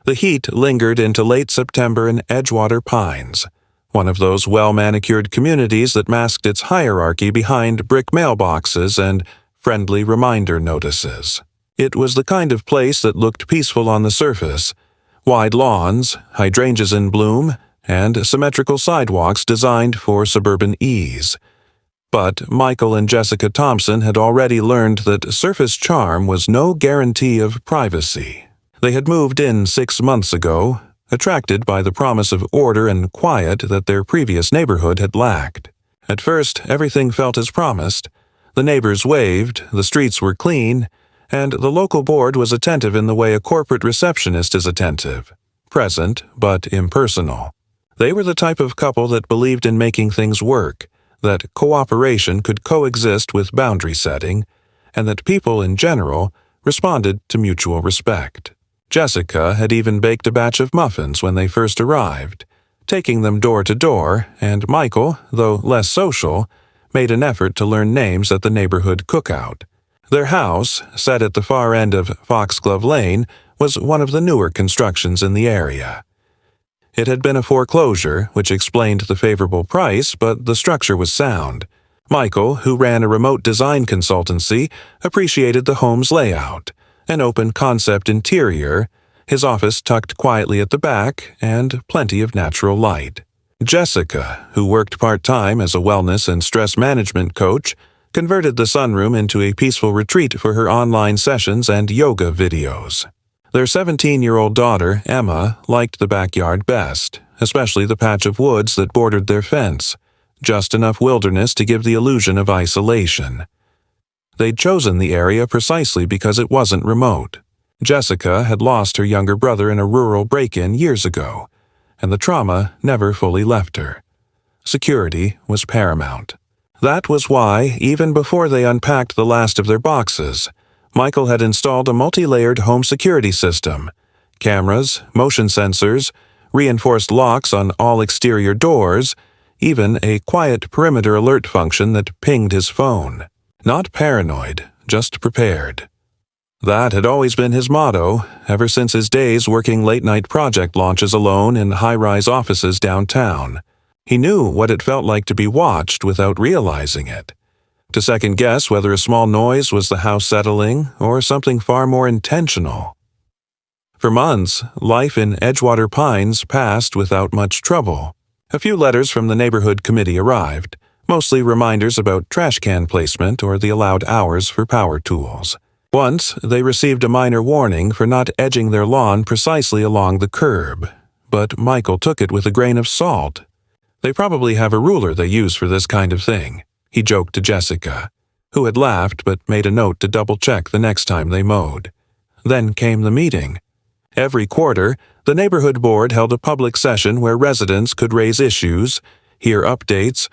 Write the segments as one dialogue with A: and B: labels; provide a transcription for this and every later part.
A: The heat lingered into late September in Edgewater Pines, one of those well-manicured communities that masked its hierarchy behind brick mailboxes and friendly reminder notices. It was the kind of place that looked peaceful on the surface: wide lawns, hydrangeas in bloom, and symmetrical sidewalks designed for suburban ease. But Michael and Jessica Thompson had already learned that surface charm was no guarantee of privacy. They had moved in 6 months ago, attracted by the promise of order and quiet that their previous neighborhood had lacked. At first, everything felt as promised. The neighbors waved, the streets were clean, and the local board was attentive in the way a corporate receptionist is attentive, present but impersonal. They were the type of couple that believed in making things work, that cooperation could coexist with boundary setting, and that people in general responded to mutual respect. Jessica had even baked a batch of muffins when they first arrived, taking them door to door, and Michael, though less social, made an effort to learn names at the neighborhood cookout. Their house, set at the far end of Foxglove Lane, was one of the newer constructions in the area. It had been a foreclosure, which explained the favorable price, but the structure was sound. Michael, who ran a remote design consultancy, appreciated the home's layout: an open concept interior, his office tucked quietly at the back, and plenty of natural light. Jessica, who worked part-time as a wellness and stress management coach, converted the sunroom into a peaceful retreat for her online sessions and yoga videos. Their 17-year-old daughter, Emma, liked the backyard best, especially the patch of woods that bordered their fence, just enough wilderness to give the illusion of isolation. They'd chosen the area precisely because it wasn't remote. Jessica had lost her younger brother in a rural break-in years ago, and the trauma never fully left her. Security was paramount. That was why, even before they unpacked the last of their boxes, Michael had installed a multi-layered home security system: cameras, motion sensors, reinforced locks on all exterior doors, even a quiet perimeter alert function that pinged his phone. Not paranoid, just prepared. That had always been his motto, ever since his days working late-night project launches alone in high-rise offices downtown. He knew what it felt like to be watched without realizing it, to second-guess whether a small noise was the house settling or something far more intentional. For months, life in Edgewater Pines passed without much trouble. A few letters from the neighborhood committee arrived, mostly reminders about trash can placement or the allowed hours for power tools. Once, they received a minor warning for not edging their lawn precisely along the curb, but Michael took it with a grain of salt. "They probably have a ruler they use for this kind of thing," he joked to Jessica, who had laughed but made a note to double-check the next time they mowed. Then came the meeting. Every quarter, the neighborhood board held a public session where residents could raise issues, hear updates,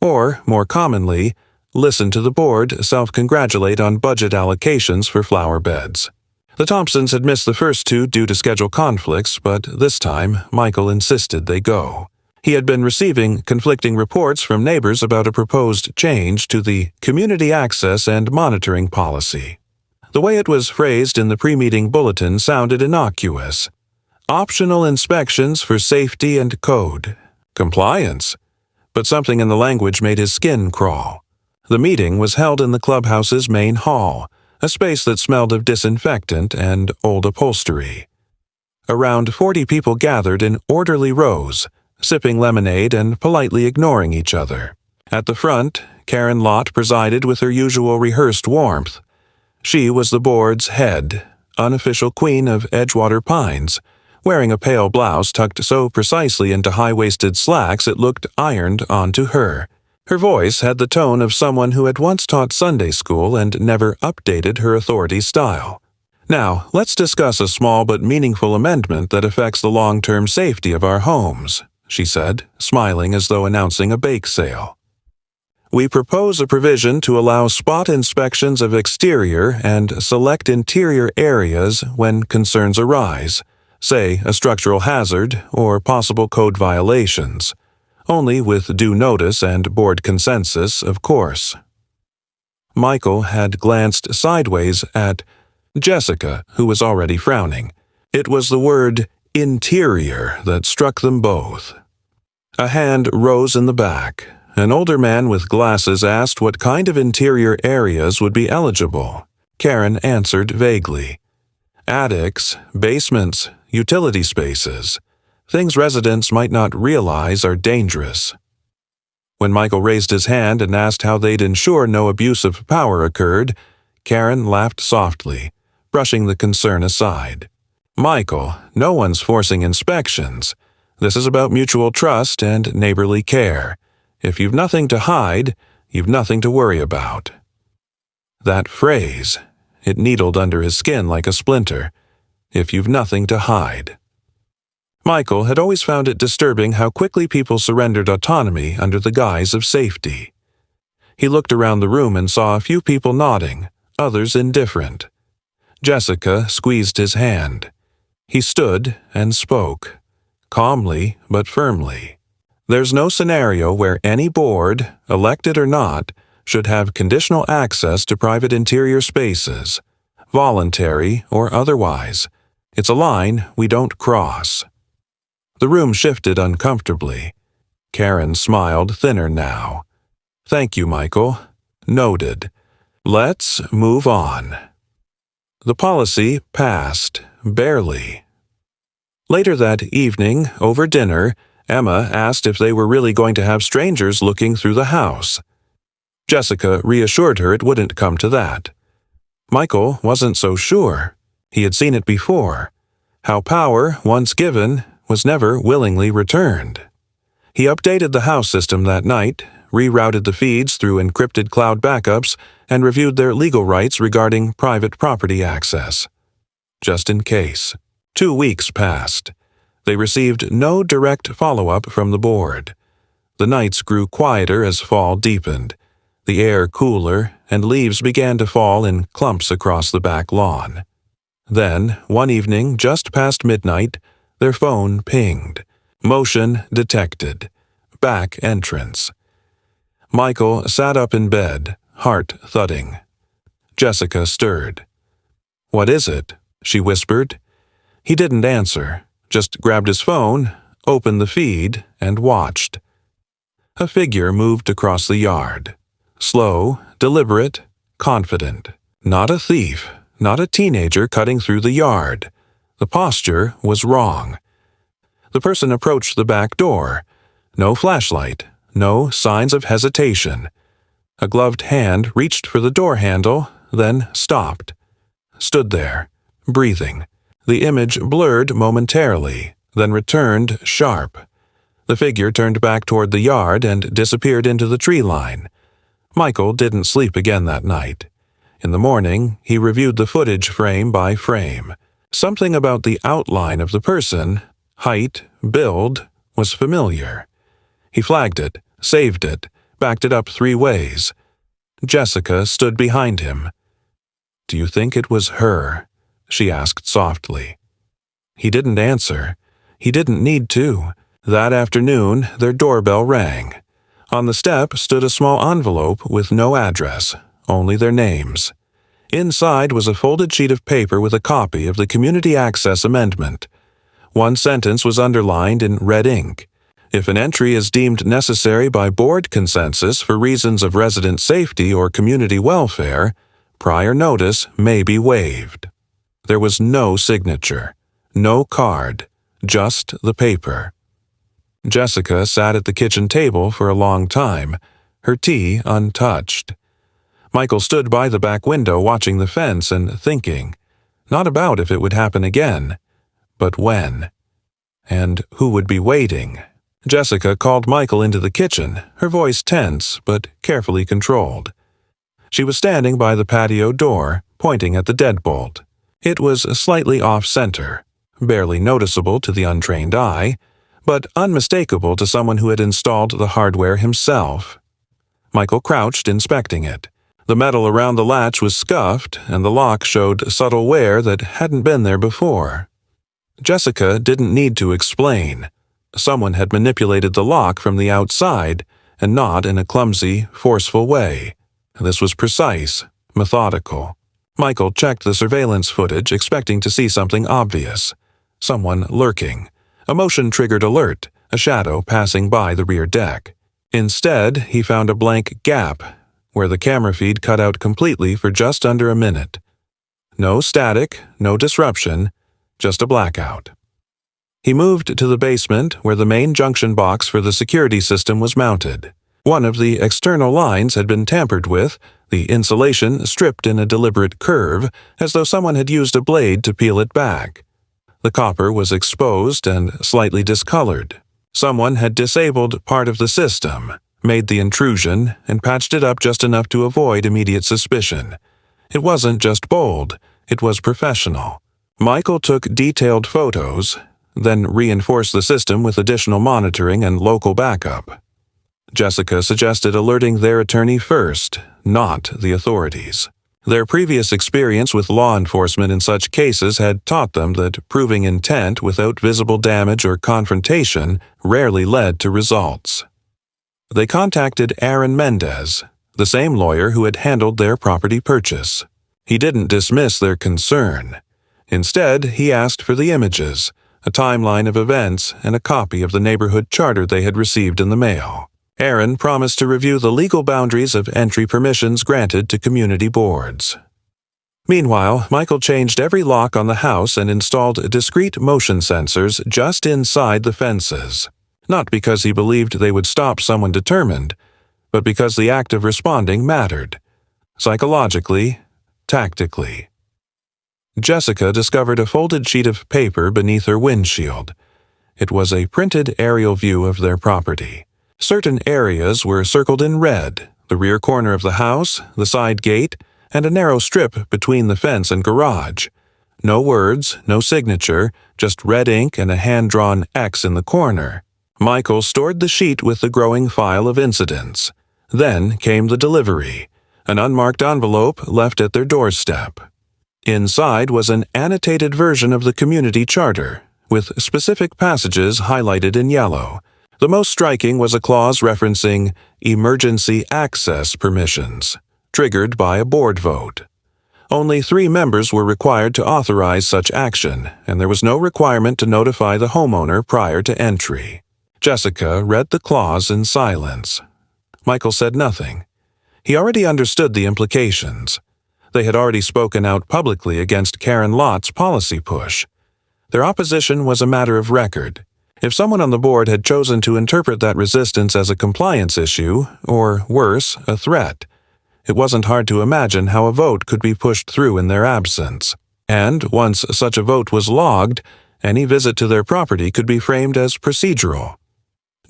A: or, more commonly, listen to the board self-congratulate on budget allocations for flower beds. The Thompsons had missed the first two due to schedule conflicts, but this time Michael insisted they go. He had been receiving conflicting reports from neighbors about a proposed change to the community access and monitoring policy. The way it was phrased in the pre-meeting bulletin sounded innocuous. Optional inspections for safety and code. Compliance. But something in the language made his skin crawl. The meeting was held in the clubhouse's main hall, a space that smelled of disinfectant and old upholstery. Around 40 people gathered in orderly rows, sipping lemonade and politely ignoring each other. At the front, Karen Lott presided with her usual rehearsed warmth. She was the board's head, unofficial queen of Edgewater Pines, wearing a pale blouse tucked so precisely into high-waisted slacks it looked ironed onto her. Her voice had the tone of someone who had once taught Sunday school and never updated her authority style. "Now, let's discuss a small but meaningful amendment that affects the long-term safety of our homes," she said, smiling as though announcing a bake sale. "We propose a provision to allow spot inspections of exterior and select interior areas when concerns arise, say a structural hazard or possible code violations. Only with due notice and board consensus, of course." Michael had glanced sideways at Jessica, who was already frowning. It was the word interior that struck them both. A hand rose in the back. An older man with glasses asked what kind of interior areas would be eligible. Karen answered vaguely. Attics, basements, utility spaces. Things residents might not realize are dangerous. When Michael raised his hand and asked how they'd ensure no abuse of power occurred, Karen laughed softly, brushing the concern aside. Michael, no one's forcing inspections. This is about mutual trust and neighborly care. If you've nothing to hide, you've nothing to worry about. That phrase, it needled under his skin like a splinter. If you've nothing to hide. Michael had always found it disturbing how quickly people surrendered autonomy under the guise of safety. He looked around the room and saw a few people nodding, others indifferent. Jessica squeezed his hand. He stood and spoke, calmly but firmly. There's no scenario where any board, elected or not, should have conditional access to private interior spaces, voluntary or otherwise. It's a line we don't cross. The room shifted uncomfortably. Karen smiled thinner now. Thank you, Michael. Noted. Let's move on. The policy passed, barely. Later that evening, over dinner, Emma asked if they were really going to have strangers looking through the house. Jessica reassured her it wouldn't come to that. Michael wasn't so sure. He had seen it before. How power, once given, was never willingly returned. He updated the house system that night, rerouted the feeds through encrypted cloud backups, and reviewed their legal rights regarding private property access. Just in case. 2 weeks passed. They received no direct follow-up from the board. The nights grew quieter as fall deepened, the air cooler, and leaves began to fall in clumps across the back lawn. Then, one evening, just past midnight, their phone pinged. Motion detected. Back entrance. Michael sat up in bed, heart thudding. Jessica stirred. "What is it?" she whispered. He didn't answer, just grabbed his phone, opened the feed, and watched. A figure moved across the yard. Slow, deliberate, confident. Not a thief, not a teenager cutting through the yard. The posture was wrong. The person approached the back door. No flashlight, no signs of hesitation. A gloved hand reached for the door handle, then stopped. Stood there, breathing. The image blurred momentarily, then returned sharp. The figure turned back toward the yard and disappeared into the tree line. Michael didn't sleep again that night. In the morning, he reviewed the footage frame by frame. Something about the outline of the person, height, build, was familiar. He flagged it, saved it, backed it up 3 ways. Jessica stood behind him. "Do you think it was her?" she asked softly. He didn't answer. He didn't need to. That afternoon, their doorbell rang. On the step stood a small envelope with no address, only their names. Inside was a folded sheet of paper with a copy of the Community Access Amendment. One sentence was underlined in red ink. If an entry is deemed necessary by board consensus for reasons of resident safety or community welfare, prior notice may be waived. There was no signature, no card, just the paper. Jessica sat at the kitchen table for a long time, her tea untouched. Michael stood by the back window watching the fence and thinking, not about if it would happen again, but when. And who would be waiting? Jessica called Michael into the kitchen, her voice tense but carefully controlled. She was standing by the patio door, pointing at the deadbolt. It was slightly off-center, barely noticeable to the untrained eye, but unmistakable to someone who had installed the hardware himself. Michael crouched, inspecting it. The metal around the latch was scuffed, and the lock showed subtle wear that hadn't been there before. Jessica didn't need to explain. Someone had manipulated the lock from the outside, and not in a clumsy, forceful way. This was precise, methodical. Michael checked the surveillance footage, expecting to see something obvious. someone lurking, a motion-triggered alert, a shadow passing by the rear deck. Instead, he found a blank gap where the camera feed cut out completely for just under a minute. No static, no disruption, just a blackout. He moved to the basement where the main junction box for the security system was mounted. One of the external lines had been tampered with, the insulation stripped in a deliberate curve, as though someone had used a blade to peel it back. The copper was exposed and slightly discolored. Someone had disabled part of the system, made the intrusion, and patched it up just enough to avoid immediate suspicion. It wasn't just bold, it was professional. Michael took detailed photos, then reinforced the system with additional monitoring and local backup. Jessica suggested alerting their attorney first, not the authorities. Their previous experience with law enforcement in such cases had taught them that proving intent without visible damage or confrontation rarely led to results. They contacted Aaron Mendez, the same lawyer who had handled their property purchase. He didn't dismiss their concern. Instead, he asked for the images, a timeline of events, and a copy of the neighborhood charter they had received in the mail. Aaron promised to review the legal boundaries of entry permissions granted to community boards. Meanwhile, Michael changed every lock on the house and installed discrete motion sensors just inside the fences, not because he believed they would stop someone determined, but because the act of responding mattered, psychologically, tactically. Jessica discovered a folded sheet of paper beneath her windshield. It was a printed aerial view of their property. Certain areas were circled in red, the rear corner of the house, the side gate, and a narrow strip between the fence and garage. No words, no signature, just red ink and a hand-drawn X in the corner. Michael stored the sheet with the growing file of incidents. Then came the delivery, an unmarked envelope left at their doorstep. Inside was an annotated version of the community charter, with specific passages highlighted in yellow. The most striking was a clause referencing emergency access permissions, triggered by a board vote. Only 3 members were required to authorize such action, and there was no requirement to notify the homeowner prior to entry. Jessica read the clause in silence. Michael said nothing. He already understood the implications. They had already spoken out publicly against Karen Lott's policy push. Their opposition was a matter of record. If someone on the board had chosen to interpret that resistance as a compliance issue, or worse, a threat, it wasn't hard to imagine how a vote could be pushed through in their absence. And once such a vote was logged, any visit to their property could be framed as procedural.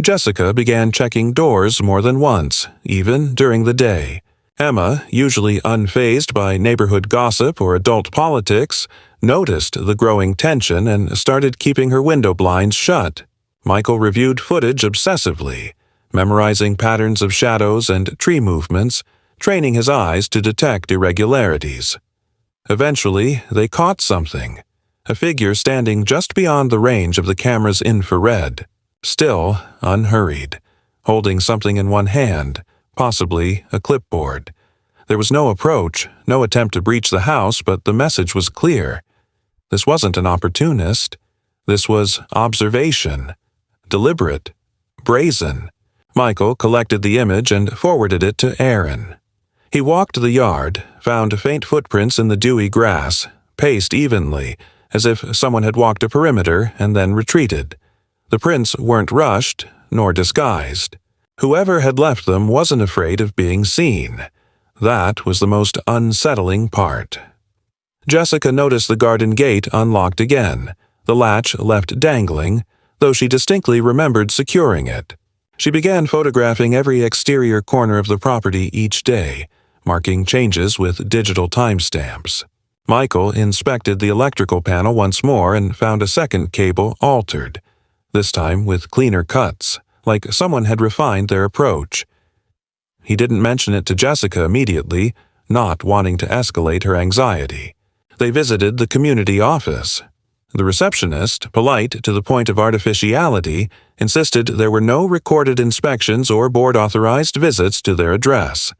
A: Jessica began checking doors more than once, even during the day. Emma, usually unfazed by neighborhood gossip or adult politics, noticed the growing tension and started keeping her window blinds shut. Michael reviewed footage obsessively, memorizing patterns of shadows and tree movements, training his eyes to detect irregularities. Eventually, they caught something, a figure standing just beyond the range of the camera's infrared, still unhurried, holding something in one hand, possibly a clipboard. There was no approach, no attempt to breach the house, but the message was clear. This wasn't an opportunist. This was observation. Deliberate. Brazen. Michael collected the image and forwarded it to Aaron. He walked the yard, found faint footprints in the dewy grass, paced evenly, as if someone had walked a perimeter and then retreated. The prints weren't rushed, nor disguised. Whoever had left them wasn't afraid of being seen. That was the most unsettling part. Jessica noticed the garden gate unlocked again, the latch left dangling, though she distinctly remembered securing it. She began photographing every exterior corner of the property each day, marking changes with digital timestamps. Michael inspected the electrical panel once more and found a second cable altered, this time with cleaner cuts, like someone had refined their approach. He didn't mention it to Jessica immediately, not wanting to escalate her anxiety. They visited the community office. The receptionist, polite to the point of artificiality, insisted there were no recorded inspections or board-authorized visits to their address.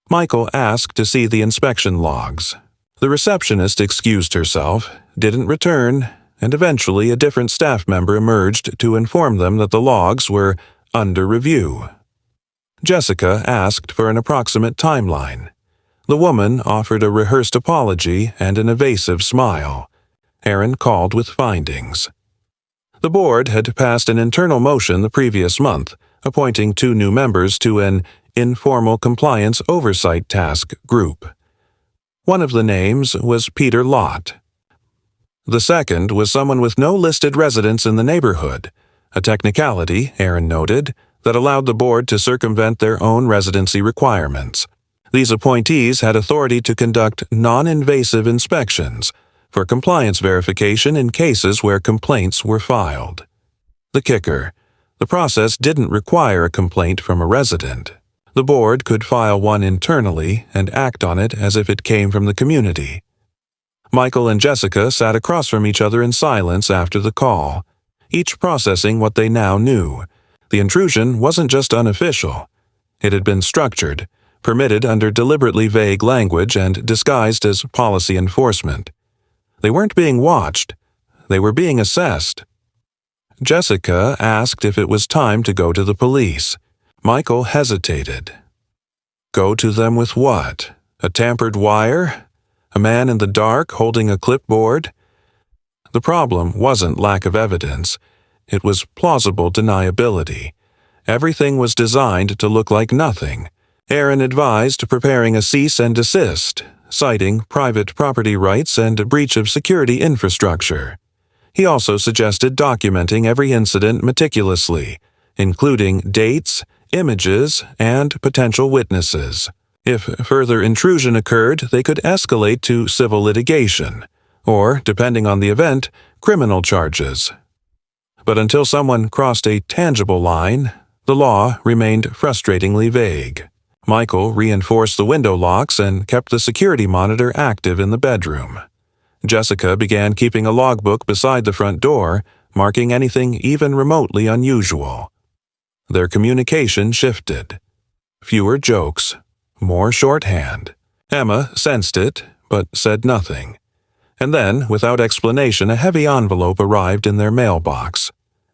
A: Michael asked to see the inspection logs. The receptionist excused herself, didn't return, and eventually a different staff member emerged to inform them that the logs were under review. Jessica asked for an approximate timeline. The woman offered a rehearsed apology and an evasive smile. Aaron called with findings. The board had passed an internal motion the previous month, appointing 2 new members to an informal compliance oversight task group. One of the names was Peter Lott. The second was someone with no listed residence in the neighborhood, a technicality, Aaron noted, that allowed the board to circumvent their own residency requirements. These appointees had authority to conduct non-invasive inspections for compliance verification in cases where complaints were filed. The kicker: the process didn't require a complaint from a resident. The board could file one internally and act on it as if it came from the community. Michael and Jessica sat across from each other in silence after the call, each processing what they now knew. The intrusion wasn't just unofficial. It had been structured, permitted under deliberately vague language and disguised as policy enforcement. They weren't being watched. They were being assessed. Jessica asked if it was time to go to the police. Michael hesitated. Go to them with what? A tampered wire? A man in the dark holding a clipboard? The problem wasn't lack of evidence. It was plausible deniability. Everything was designed to look like nothing. Aaron advised preparing a cease and desist, citing private property rights and a breach of security infrastructure. He also suggested documenting every incident meticulously, including dates, images, and potential witnesses. If further intrusion occurred, they could escalate to civil litigation, or, depending on the event, criminal charges. But until someone crossed a tangible line, the law remained frustratingly vague. Michael reinforced the window locks and kept the security monitor active in the bedroom. Jessica began keeping a logbook beside the front door, marking anything even remotely unusual. Their communication shifted. Fewer jokes, more shorthand. Emma sensed it, but said nothing. And then, without explanation, a heavy envelope arrived in their mailbox.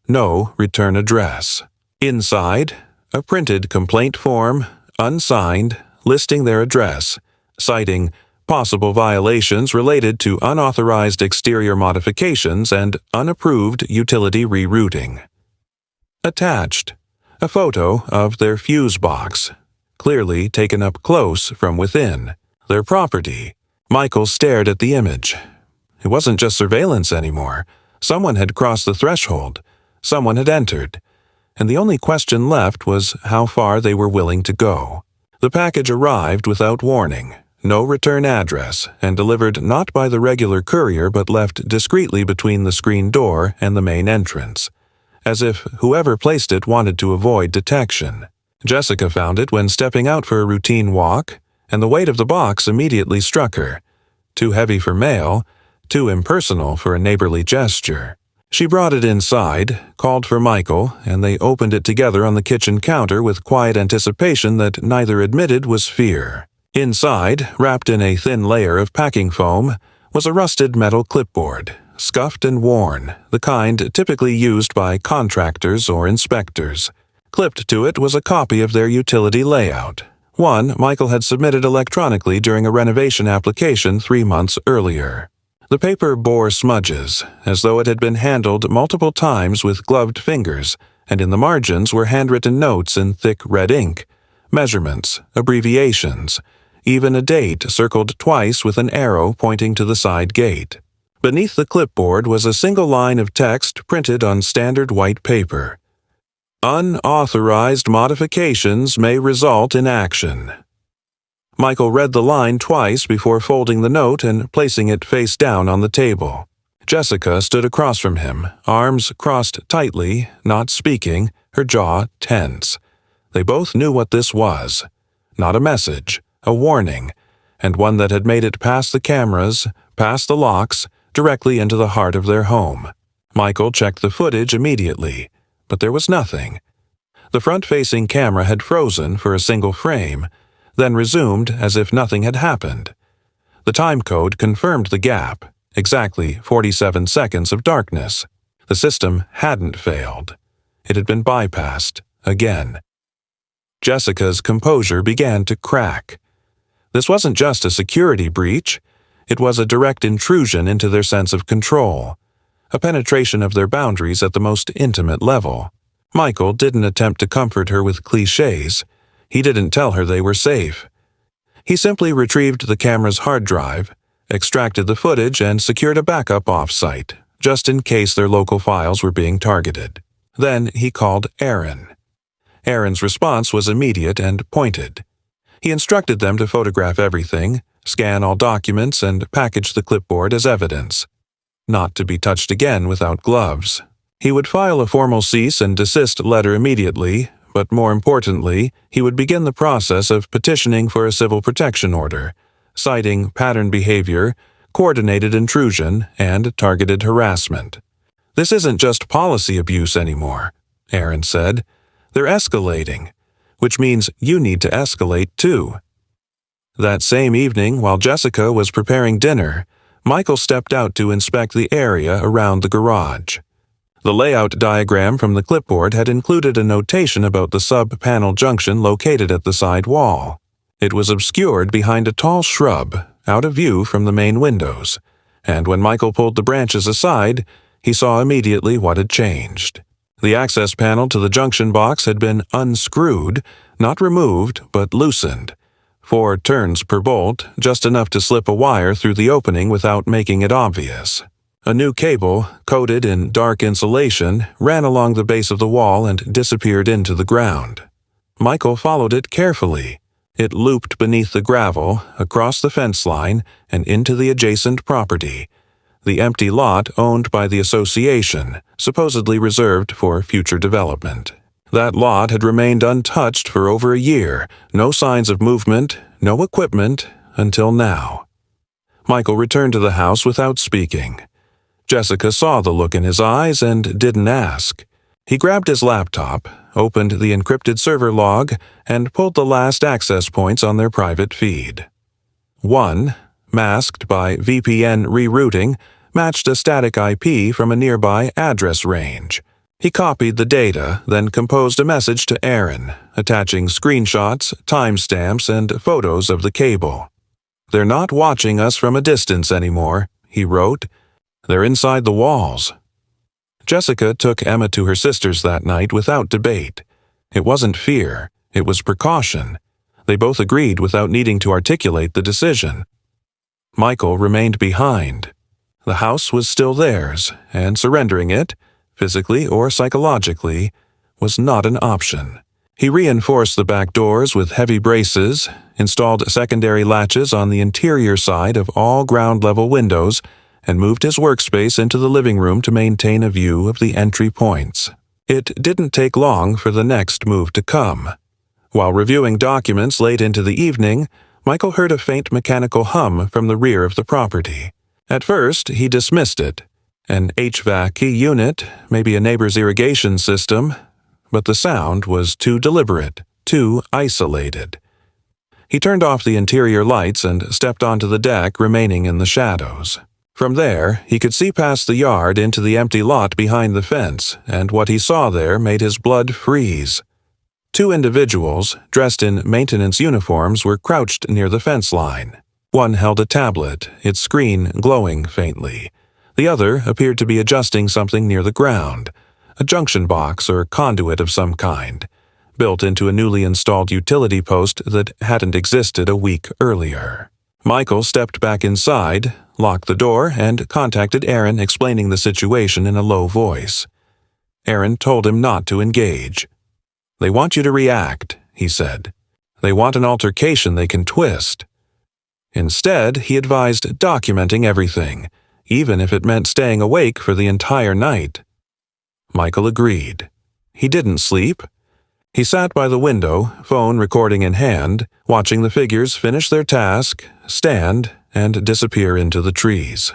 A: No return address. Inside, a printed complaint form, unsigned, listing their address, citing possible violations related to unauthorized exterior modifications and unapproved utility rerouting. Attached, a photo of their fuse box, clearly taken up close from within. Their property. Michael stared at the image. It wasn't just surveillance anymore. Someone had crossed the threshold. Someone had entered. And the only question left was how far they were willing to go. The package arrived without warning, no return address, and delivered not by the regular courier but left discreetly between the screen door and the main entrance, as if whoever placed it wanted to avoid detection. Jessica found it when stepping out for a routine walk, and the weight of the box immediately struck her. Too heavy for mail, too impersonal for a neighborly gesture. She brought it inside, called for Michael, and they opened it together on the kitchen counter with quiet anticipation that neither admitted was fear. Inside, wrapped in a thin layer of packing foam, was a rusted metal clipboard, scuffed and worn, the kind typically used by contractors or inspectors. Clipped to it was a copy of their utility layout, one Michael had submitted electronically during a renovation application 3 months earlier. The paper bore smudges, as though it had been handled multiple times with gloved fingers, and in the margins were handwritten notes in thick red ink, measurements, abbreviations, even a date circled twice with an arrow pointing to the side gate. Beneath the clipboard was a single line of text printed on standard white paper. Unauthorized modifications may result in action. Michael read the line twice before folding the note and placing it face down on the table. Jessica stood across from him, arms crossed tightly, not speaking, her jaw tense. They both knew what this was. Not a message, a warning, and one that had made it past the cameras, past the locks, directly into the heart of their home. Michael checked the footage immediately, but there was nothing. The front-facing camera had frozen for a single frame, then resumed as if nothing had happened. The time code confirmed the gap, Exactly 47 seconds of darkness. The system hadn't failed. It had been bypassed again. Jessica's composure began to crack. This wasn't just a security breach. It was a direct intrusion into their sense of control, a penetration of their boundaries at the most intimate level. Michael didn't attempt to comfort her with cliches. He didn't tell her they were safe. He simply retrieved the camera's hard drive, extracted the footage, and secured a backup off-site, just in case their local files were being targeted. Then he called Aaron. Aaron's response was immediate and pointed. He instructed them to photograph everything, scan all documents, and package the clipboard as evidence. Not to be touched again without gloves. He would file a formal cease and desist letter immediately, but more importantly, he would begin the process of petitioning for a civil protection order, citing pattern behavior, coordinated intrusion, and targeted harassment. This isn't just policy abuse anymore, Aaron said. They're escalating, which means you need to escalate too. That same evening, while Jessica was preparing dinner, Michael stepped out to inspect the area around the garage. The layout diagram from the clipboard had included a notation about the sub-panel junction located at the side wall. It was obscured behind a tall shrub, out of view from the main windows, and when Michael pulled the branches aside, he saw immediately what had changed. The access panel to the junction box had been unscrewed, not removed, but loosened. 4 turns per bolt, just enough to slip a wire through the opening without making it obvious. A new cable, coated in dark insulation, ran along the base of the wall and disappeared into the ground. Michael followed it carefully. It looped beneath the gravel, across the fence line, and into the adjacent property, the empty lot owned by the association, supposedly reserved for future development. That lot had remained untouched for over a year, no signs of movement, no equipment, until now. Michael returned to the house without speaking. Jessica saw the look in his eyes and didn't ask. He grabbed his laptop, opened the encrypted server log, and pulled the last access points on their private feed. 1, masked by VPN rerouting, matched a static IP from a nearby address range. He copied the data, then composed a message to Aaron, attaching screenshots, timestamps, and photos of the cable. "They're not watching us from a distance anymore," he wrote. "They're inside the walls." Jessica took Emma to her sister's that night without debate. It wasn't fear, it was precaution. They both agreed without needing to articulate the decision. Michael remained behind. The house was still theirs, and surrendering it, physically or psychologically, was not an option. He reinforced the back doors with heavy braces, installed secondary latches on the interior side of all ground-level windows, and moved his workspace into the living room to maintain a view of the entry points. It didn't take long for the next move to come. While reviewing documents late into the evening, Michael heard a faint mechanical hum from the rear of the property. At first, he dismissed it. An HVAC unit, maybe a neighbor's irrigation system, but the sound was too deliberate, too isolated. He turned off the interior lights and stepped onto the deck, remaining in the shadows. From there, he could see past the yard into the empty lot behind the fence, and what he saw there made his blood freeze. 2 individuals, dressed in maintenance uniforms, were crouched near the fence line. One held a tablet, its screen glowing faintly. The other appeared to be adjusting something near the ground, a junction box or conduit of some kind, built into a newly installed utility post that hadn't existed a week earlier. Michael stepped back inside, locked the door, and contacted Aaron, explaining the situation in a low voice. Aaron told him not to engage. "They want you to react," he said. "They want an altercation they can twist." Instead, he advised documenting everything, even if it meant staying awake for the entire night. Michael agreed. He didn't sleep. He sat by the window, phone recording in hand, watching the figures finish their task, stand, and disappear into the trees.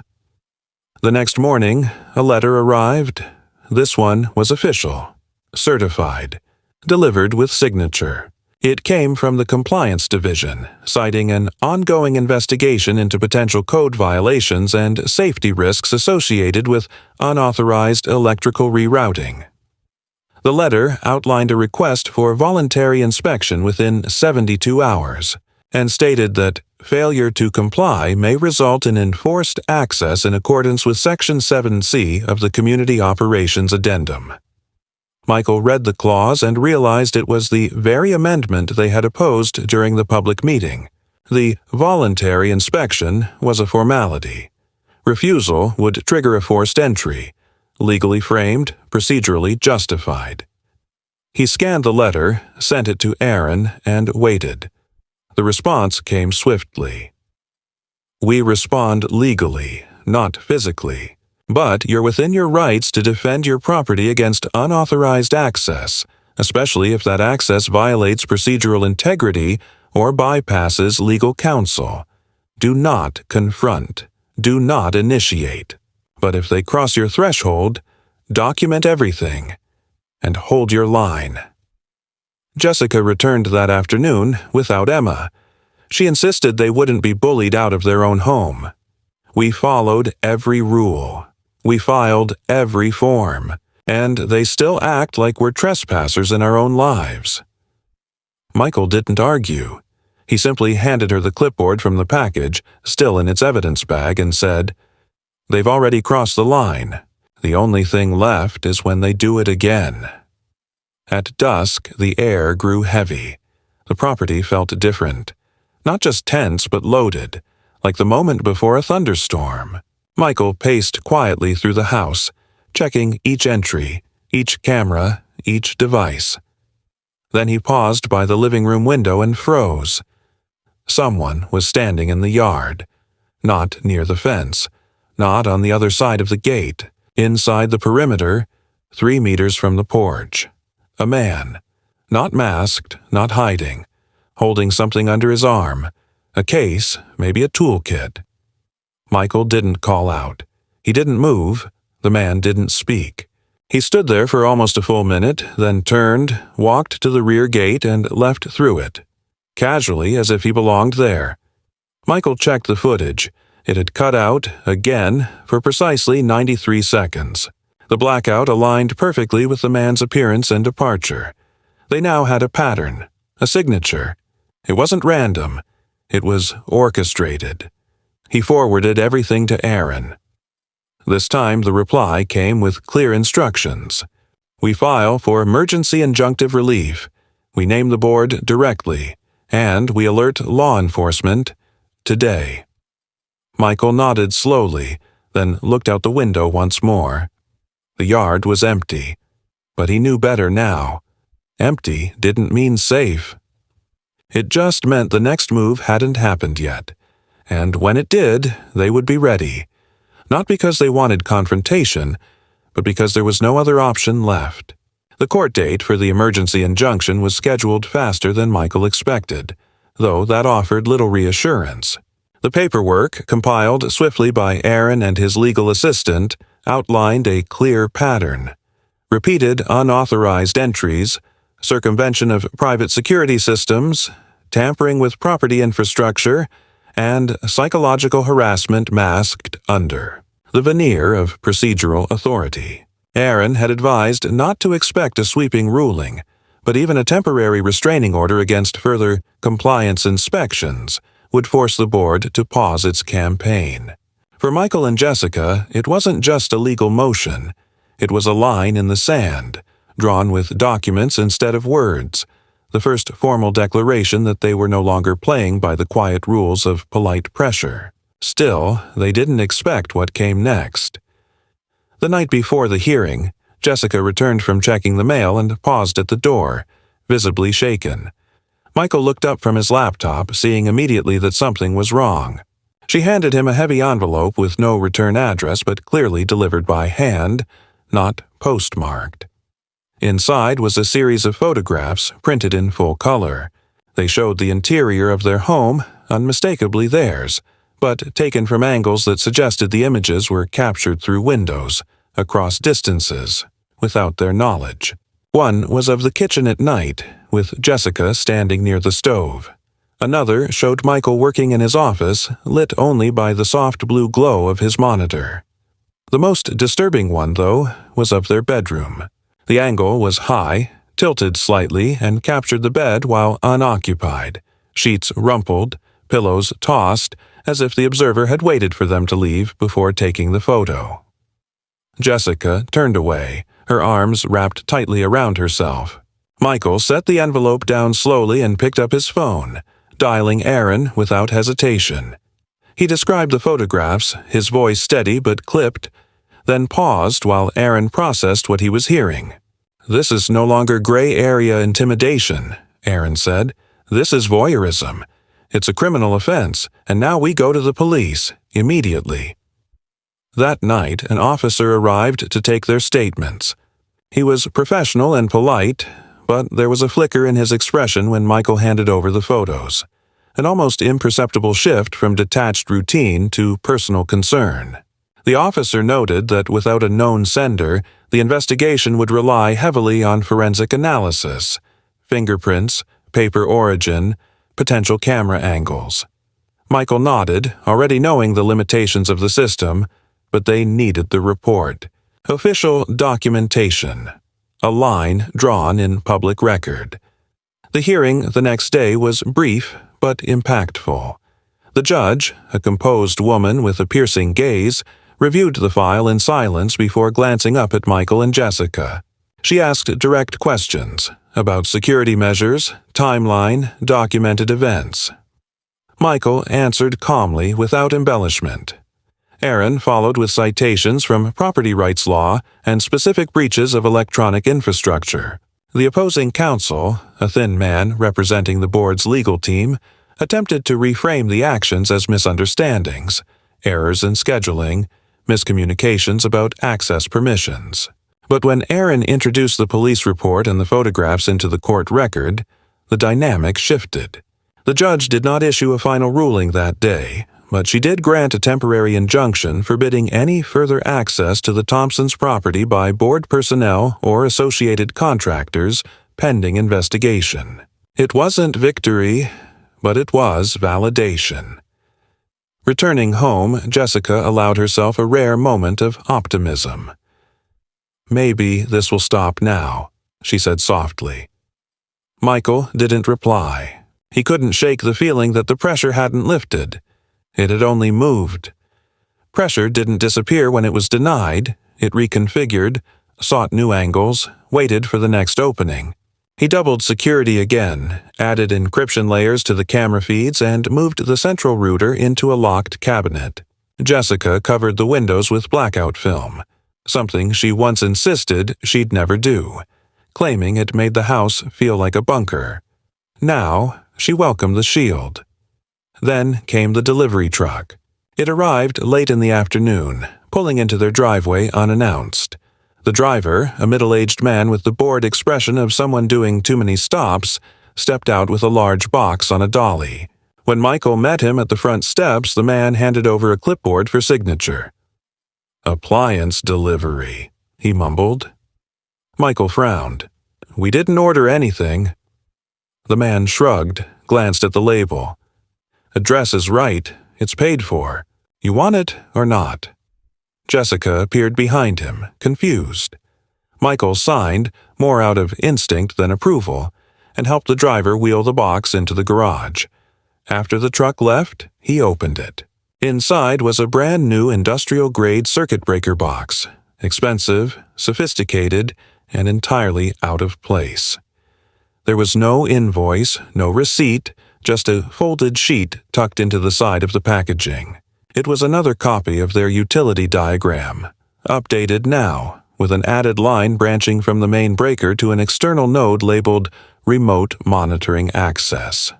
A: The next morning, a letter arrived. This one was official, certified, delivered with signature. It came from the Compliance Division, citing an ongoing investigation into potential code violations and safety risks associated with unauthorized electrical rerouting. The letter outlined a request for voluntary inspection within 72 hours and stated that failure to comply may result in enforced access in accordance with Section 7C of the Community Operations Addendum. Michael read the clause and realized it was the very amendment they had opposed during the public meeting. The voluntary inspection was a formality. Refusal would trigger a forced entry, legally framed, procedurally justified. He scanned the letter, sent it to Aaron, and waited. The response came swiftly. "We respond legally, not physically. But you're within your rights to defend your property against unauthorized access, especially if that access violates procedural integrity or bypasses legal counsel. Do not confront. Do not initiate. But if they cross your threshold, document everything and hold your line." Jessica returned that afternoon without Emma. She insisted they wouldn't be bullied out of their own home. "We followed every rule. We filed every form, and they still act like we're trespassers in our own lives." Michael didn't argue. He simply handed her the clipboard from the package, still in its evidence bag, and said, "They've already crossed the line. The only thing left is when they do it again." At dusk, the air grew heavy. The property felt different. Not just tense, but loaded, like the moment before a thunderstorm. Michael paced quietly through the house, checking each entry, each camera, each device. Then he paused by the living room window and froze. Someone was standing in the yard, not near the fence, not on the other side of the gate, inside the perimeter, 3 meters from the porch. A man, not masked, not hiding, holding something under his arm, a case, maybe a toolkit. Michael didn't call out. He didn't move. The man didn't speak. He stood there for almost a full minute, then turned, walked to the rear gate, and left through it, casually as if he belonged there. Michael checked the footage. It had cut out, again, for precisely 93 seconds. The blackout aligned perfectly with the man's appearance and departure. They now had a pattern, a signature. It wasn't random. It was orchestrated. He forwarded everything to Aaron. This time the reply came with clear instructions. "We file for emergency injunctive relief. We name the board directly, and we alert law enforcement today." Michael nodded slowly, then looked out the window once more. The yard was empty, but he knew better now. Empty didn't mean safe. It just meant the next move hadn't happened yet. And when it did, they would be ready. Not because they wanted confrontation, but because there was no other option left. The court date for the emergency injunction was scheduled faster than Michael expected, though that offered little reassurance. The paperwork, compiled swiftly by Aaron and his legal assistant, outlined a clear pattern. Repeated unauthorized entries, circumvention of private security systems, tampering with property infrastructure, and psychological harassment masked under the veneer of procedural authority. Aaron had advised not to expect a sweeping ruling, but even a temporary restraining order against further compliance inspections would force the board to pause its campaign. For Michael and Jessica, it wasn't just a legal motion. It was a line in the sand, drawn with documents instead of words, the first formal declaration that they were no longer playing by the quiet rules of polite pressure. Still, they didn't expect what came next. The night before the hearing, Jessica returned from checking the mail and paused at the door, visibly shaken. Michael looked up from his laptop, seeing immediately that something was wrong. She handed him a heavy envelope with no return address but clearly delivered by hand, not postmarked. Inside was a series of photographs printed in full color. They showed the interior of their home, unmistakably theirs, but taken from angles that suggested the images were captured through windows, across distances, without their knowledge. One was of the kitchen at night, with Jessica standing near the stove. Another showed Michael working in his office, lit only by the soft blue glow of his monitor. The most disturbing one, though, was of their bedroom. The angle was high, tilted slightly, and captured the bed while unoccupied, sheets rumpled, pillows tossed, as if the observer had waited for them to leave before taking the photo. Jessica turned away, her arms wrapped tightly around herself. Michael set the envelope down slowly and picked up his phone, dialing Aaron without hesitation. He described the photographs, his voice steady but clipped, then paused while Aaron processed what he was hearing. "This is no longer gray area intimidation," Aaron said. "This is voyeurism. It's a criminal offense, and now we go to the police, immediately." That night, an officer arrived to take their statements. He was professional and polite, but there was a flicker in his expression when Michael handed over the photos, an almost imperceptible shift from detached routine to personal concern. The officer noted that without a known sender, the investigation would rely heavily on forensic analysis, fingerprints, paper origin, potential camera angles. Michael nodded, already knowing the limitations of the system, but they needed the report. Official documentation. A line drawn in public record. The hearing the next day was brief but impactful. The judge, a composed woman with a piercing gaze, reviewed the file in silence before glancing up at Michael and Jessica. She asked direct questions about security measures, timeline, documented events. Michael answered calmly without embellishment. Aaron followed with citations from property rights law and specific breaches of electronic infrastructure. The opposing counsel, a thin man representing the board's legal team, attempted to reframe the actions as misunderstandings, errors in scheduling, miscommunications about access permissions. But when Aaron introduced the police report and the photographs into the court record, the dynamic shifted. The judge did not issue a final ruling that day, but she did grant a temporary injunction forbidding any further access to the Thompsons' property by board personnel or associated contractors pending investigation. It wasn't victory, but it was validation. Returning home, Jessica allowed herself a rare moment of optimism. "Maybe this will stop now," she said softly. Michael didn't reply. He couldn't shake the feeling that the pressure hadn't lifted. It had only moved. Pressure didn't disappear when it was denied. It reconfigured, sought new angles, waited for the next opening. He doubled security again, added encryption layers to the camera feeds, and moved the central router into a locked cabinet. Jessica covered the windows with blackout film, something she once insisted she'd never do, claiming it made the house feel like a bunker. Now, she welcomed the shield. Then came the delivery truck. It arrived late in the afternoon, pulling into their driveway unannounced. The driver, a middle-aged man with the bored expression of someone doing too many stops, stepped out with a large box on a dolly. When Michael met him at the front steps, the man handed over a clipboard for signature. "Appliance delivery," he mumbled. Michael frowned. "We didn't order anything." The man shrugged, glanced at the label. "Address is right. It's paid for. You want it or not?" Jessica appeared behind him, confused. Michael signed, more out of instinct than approval, and helped the driver wheel the box into the garage. After the truck left, he opened it. Inside was a brand-new industrial-grade circuit breaker box, expensive, sophisticated, and entirely out of place. There was no invoice, no receipt, just a folded sheet tucked into the side of the packaging. It was another copy of their utility diagram, updated now, with an added line branching from the main breaker to an external node labeled Remote Monitoring Access.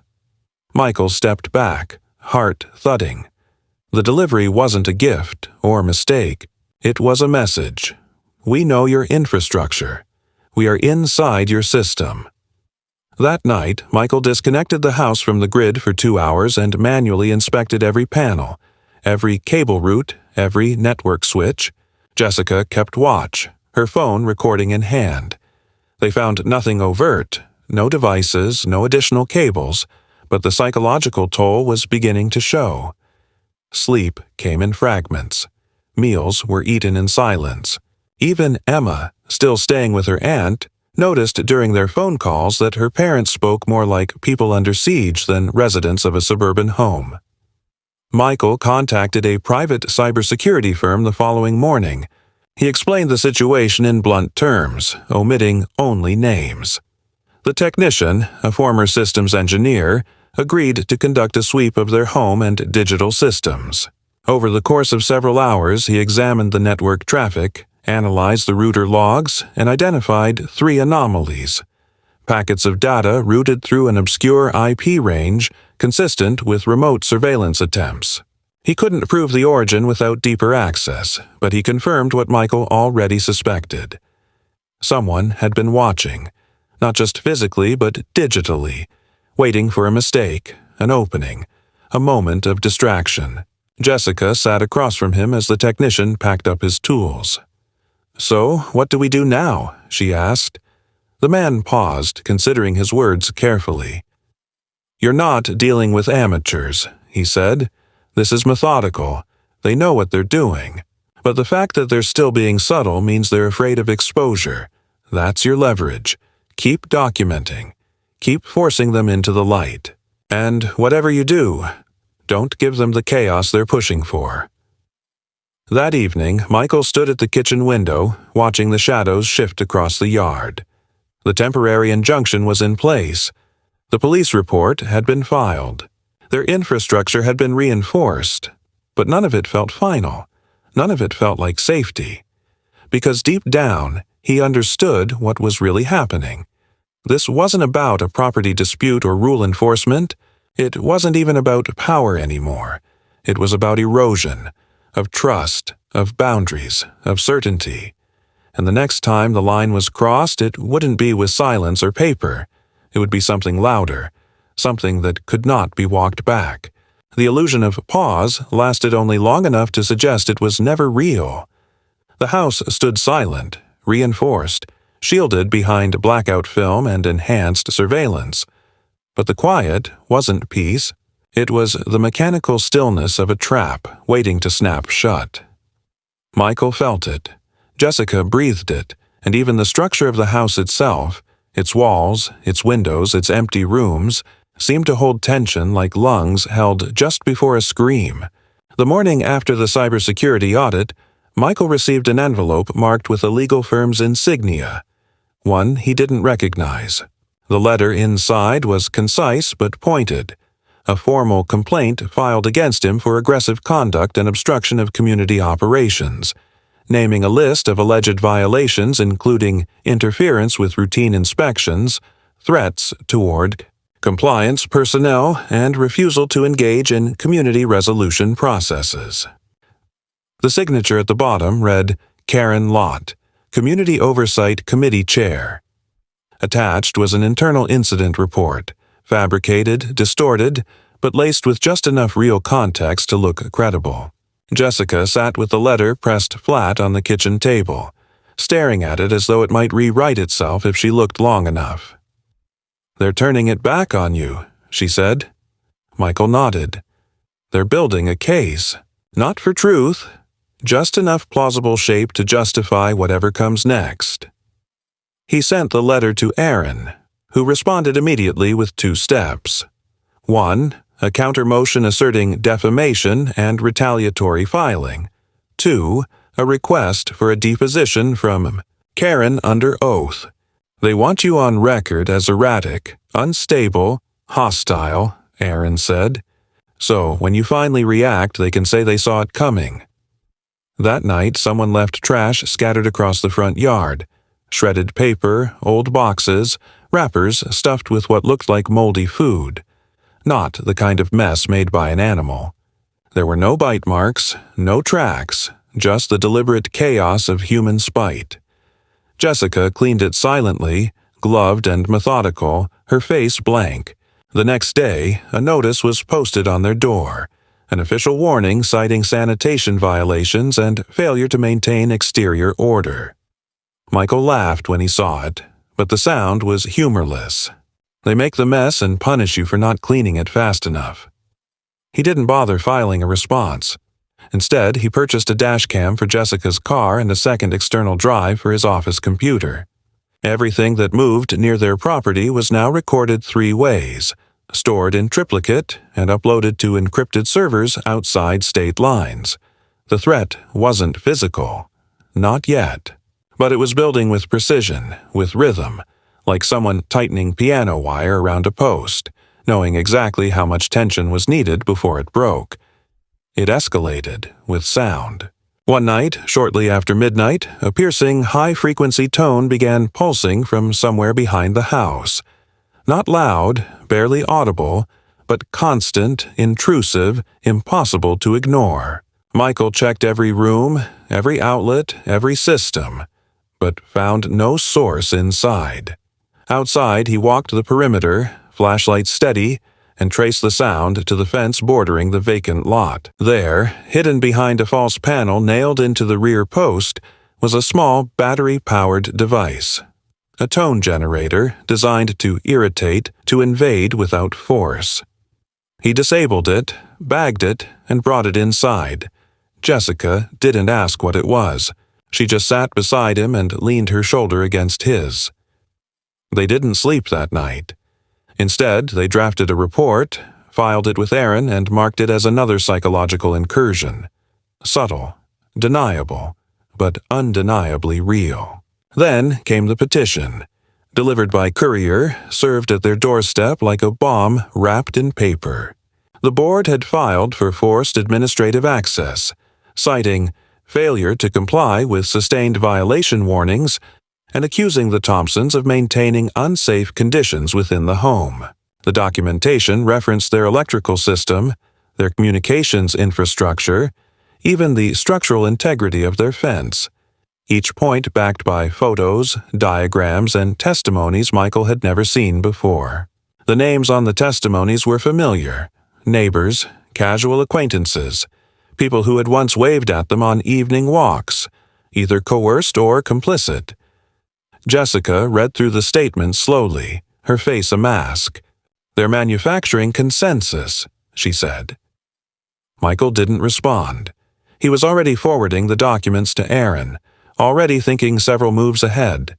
A: Michael stepped back, heart thudding. The delivery wasn't a gift or mistake. It was a message. We know your infrastructure. We are inside your system. That night, Michael disconnected the house from the grid for 2 hours and manually inspected every panel, every cable route, every network switch. Jessica kept watch, her phone recording in hand. They found nothing overt, no devices, no additional cables, but the psychological toll was beginning to show. Sleep came in fragments. Meals were eaten in silence. Even Emma, still staying with her aunt, noticed during their phone calls that her parents spoke more like people under siege than residents of a suburban home. Michael contacted a private cybersecurity firm the following morning. He explained the situation in blunt terms, omitting only names. The technician, a former systems engineer, agreed to conduct a sweep of their home and digital systems. Over the course of several hours, he examined the network traffic, analyzed the router logs, and identified 3 anomalies. Packets of data routed through an obscure IP range consistent with remote surveillance attempts. He couldn't prove the origin without deeper access, but he confirmed what Michael already suspected. Someone had been watching, not just physically but digitally, waiting for a mistake, an opening, a moment of distraction. Jessica sat across from him as the technician packed up his tools. "So, what do we do now?" she asked. The man paused, considering his words carefully. "You're not dealing with amateurs," he said. "This is methodical. They know what they're doing. But the fact that they're still being subtle means they're afraid of exposure. That's your leverage. Keep documenting. Keep forcing them into the light. And whatever you do, don't give them the chaos they're pushing for." That evening, Michael stood at the kitchen window, watching the shadows shift across the yard. The temporary injunction was in place. The police report had been filed. Their infrastructure had been reinforced. But none of it felt final. None of it felt like safety. Because deep down, he understood what was really happening. This wasn't about a property dispute or rule enforcement. It wasn't even about power anymore. It was about erosion, of trust, of boundaries, of certainty. And the next time the line was crossed, it wouldn't be with silence or paper. It would be something louder, something that could not be walked back. The illusion of pause lasted only long enough to suggest it was never real. The house stood silent, reinforced, shielded behind blackout film and enhanced surveillance. But the quiet wasn't peace. It was the mechanical stillness of a trap waiting to snap shut. Michael felt it. Jessica breathed it, and even the structure of the house itself, its walls, its windows, its empty rooms, seemed to hold tension like lungs held just before a scream. The morning after the cybersecurity audit, Michael received an envelope marked with a legal firm's insignia, one he didn't recognize. The letter inside was concise but pointed, a formal complaint filed against him for aggressive conduct and obstruction of community operations, naming a list of alleged violations including interference with routine inspections, threats toward compliance personnel, and refusal to engage in community resolution processes. The signature at the bottom read, "Karen Lott, Community Oversight Committee Chair." Attached was an internal incident report, fabricated, distorted, but laced with just enough real context to look credible. Jessica sat with the letter pressed flat on the kitchen table, staring at it as though it might rewrite itself if she looked long enough. "They're turning it back on you," she said. Michael nodded. "They're building a case. Not for truth, just enough plausible shape to justify whatever comes next." He sent the letter to Aaron, who responded immediately with 2 steps. 1. A counter-motion asserting defamation and retaliatory filing. 2. A request for a deposition from Karen under oath. "They want you on record as erratic, unstable, hostile," Aaron said. "So when you finally react, they can say they saw it coming." That night, someone left trash scattered across the front yard. Shredded paper, old boxes, wrappers stuffed with what looked like moldy food. Not the kind of mess made by an animal. There were no bite marks, no tracks, just the deliberate chaos of human spite. Jessica cleaned it silently, gloved and methodical, her face blank. The next day, a notice was posted on their door, an official warning citing sanitation violations and failure to maintain exterior order. Michael laughed when he saw it, but the sound was humorless. They make the mess and punish you for not cleaning it fast enough. He didn't bother filing a response. Instead, he purchased a dashcam for Jessica's car and a second external drive for his office computer. Everything that moved near their property was now recorded 3 ways, stored in triplicate, and uploaded to encrypted servers outside state lines. The threat wasn't physical. Not yet. But it was building with precision, with rhythm, like someone tightening piano wire around a post, knowing exactly how much tension was needed before it broke. It escalated with sound. One night, shortly after midnight, a piercing, high-frequency tone began pulsing from somewhere behind the house. Not loud, barely audible, but constant, intrusive, impossible to ignore. Michael checked every room, every outlet, every system, but found no source inside. Outside, he walked the perimeter, flashlight steady, and traced the sound to the fence bordering the vacant lot. There, hidden behind a false panel nailed into the rear post, was a small battery-powered device. A tone generator designed to irritate, to invade without force. He disabled it, bagged it, and brought it inside. Jessica didn't ask what it was. She just sat beside him and leaned her shoulder against his. They didn't sleep that night. Instead, they drafted a report, filed it with Aaron, and marked it as another psychological incursion. Subtle, deniable, but undeniably real. Then came the petition, delivered by courier, served at their doorstep like a bomb wrapped in paper. The board had filed for forced administrative access, citing failure to comply with sustained violation warnings and accusing the Thompsons of maintaining unsafe conditions within the home. The documentation referenced their electrical system, their communications infrastructure, even the structural integrity of their fence, each point backed by photos, diagrams, and testimonies Michael had never seen before. The names on the testimonies were familiar: neighbors, casual acquaintances, people who had once waved at them on evening walks, either coerced or complicit. Jessica read through the statements slowly, her face a mask. "They're manufacturing consensus," she said. Michael didn't respond. He was already forwarding the documents to Aaron, already thinking several moves ahead.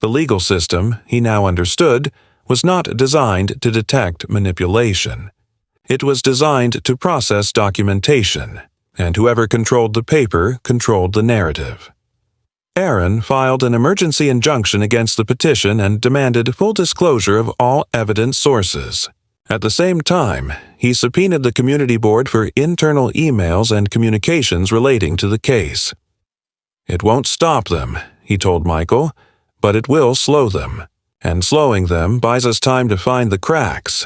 A: The legal system, he now understood, was not designed to detect manipulation. It was designed to process documentation, and whoever controlled the paper controlled the narrative. Aaron filed an emergency injunction against the petition and demanded full disclosure of all evidence sources. At the same time, he subpoenaed the community board for internal emails and communications relating to the case. "It won't stop them," he told Michael, "but it will slow them. And slowing them buys us time to find the cracks."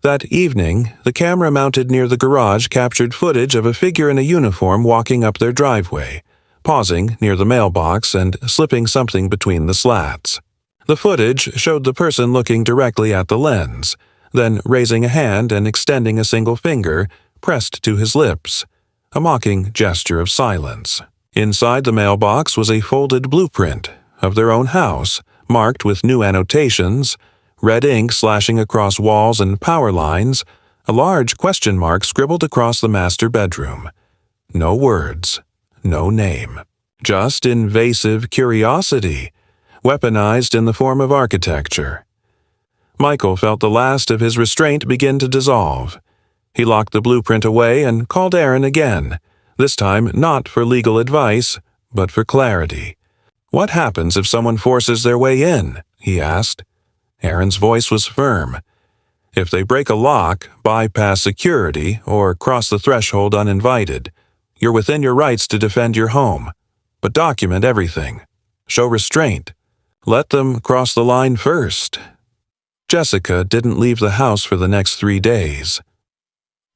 A: That evening, the camera mounted near the garage captured footage of a figure in a uniform walking up their driveway, pausing near the mailbox and slipping something between the slats. The footage showed the person looking directly at the lens, then raising a hand and extending a single finger pressed to his lips, a mocking gesture of silence. Inside the mailbox was a folded blueprint of their own house, marked with new annotations, red ink slashing across walls and power lines, a large question mark scribbled across the master bedroom. No words, no name. Just invasive curiosity, weaponized in the form of architecture. Michael felt the last of his restraint begin to dissolve. He locked the blueprint away and called Aaron again, this time not for legal advice, but for clarity. "What happens if someone forces their way in?" he asked. Aaron's voice was firm. "If they break a lock, bypass security, or cross the threshold uninvited, you're within your rights to defend your home. But document everything. Show restraint. Let them cross the line first." Jessica didn't leave the house for the next 3 days.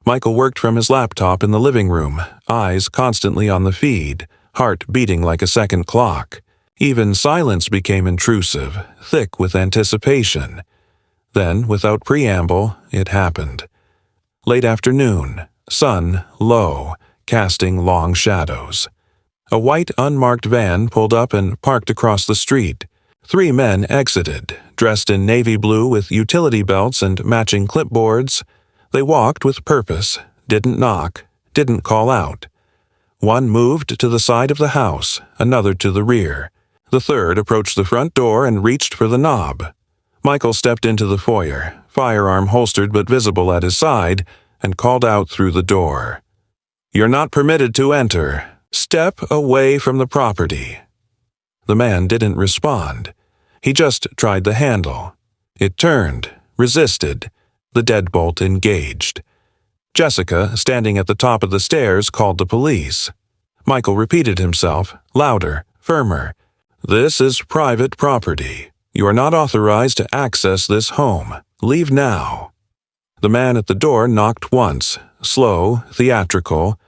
A: Michael worked from his laptop in the living room, eyes constantly on the feed, heart beating like a second clock. Even silence became intrusive, thick with anticipation. Then, without preamble, it happened. Late afternoon, sun low, casting long shadows. A white unmarked van pulled up and parked across the street. 3 men exited, dressed in navy blue with utility belts and matching clipboards. They walked with purpose, didn't knock, didn't call out. One moved to the side of the house, another to the rear. The third approached the front door and reached for the knob. Michael stepped into the foyer, firearm holstered but visible at his side, and called out through the door. "You're not permitted to enter. Step away from the property." The man didn't respond. He just tried the handle. It turned, resisted. The deadbolt engaged. Jessica, standing at the top of the stairs, called the police. Michael repeated himself, louder, firmer. "This is private property. You are not authorized to access this home. Leave now." The man at the door knocked once, slow, theatrical,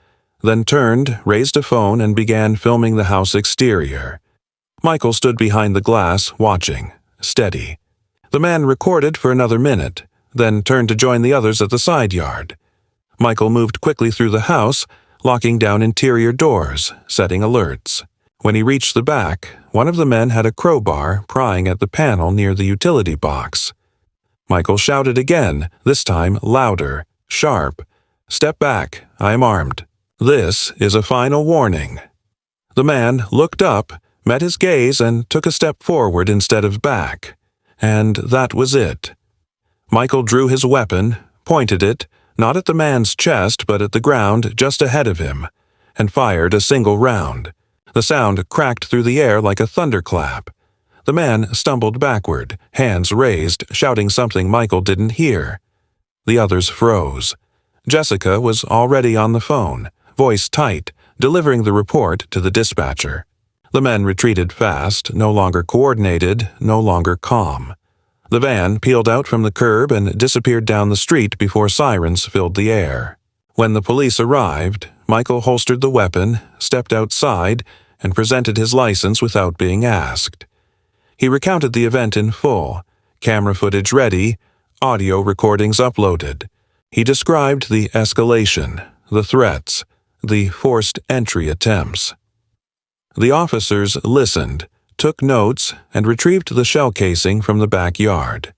A: then turned, raised a phone, and began filming the house exterior. Michael stood behind the glass, watching, steady. The man recorded for another minute, then turned to join the others at the side yard. Michael moved quickly through the house, locking down interior doors, setting alerts. When he reached the back, one of the men had a crowbar prying at the panel near the utility box. Michael shouted again, this time louder, sharp. "Step back, I am armed. This is a final warning." The man looked up, met his gaze, and took a step forward instead of back. And that was it. Michael drew his weapon, pointed it, not at the man's chest but at the ground just ahead of him, and fired a single round. The sound cracked through the air like a thunderclap. The man stumbled backward, hands raised, shouting something Michael didn't hear. The others froze. Jessica was already on the phone, voice tight, delivering the report to the dispatcher. The men retreated fast, no longer coordinated, no longer calm. The van peeled out from the curb and disappeared down the street before sirens filled the air. When the police arrived, Michael holstered the weapon, stepped outside, and presented his license without being asked. He recounted the event in full, camera footage ready, audio recordings uploaded. He described the escalation, the threats, the forced entry attempts. The officers listened, took notes, and retrieved the shell casing from the backyard.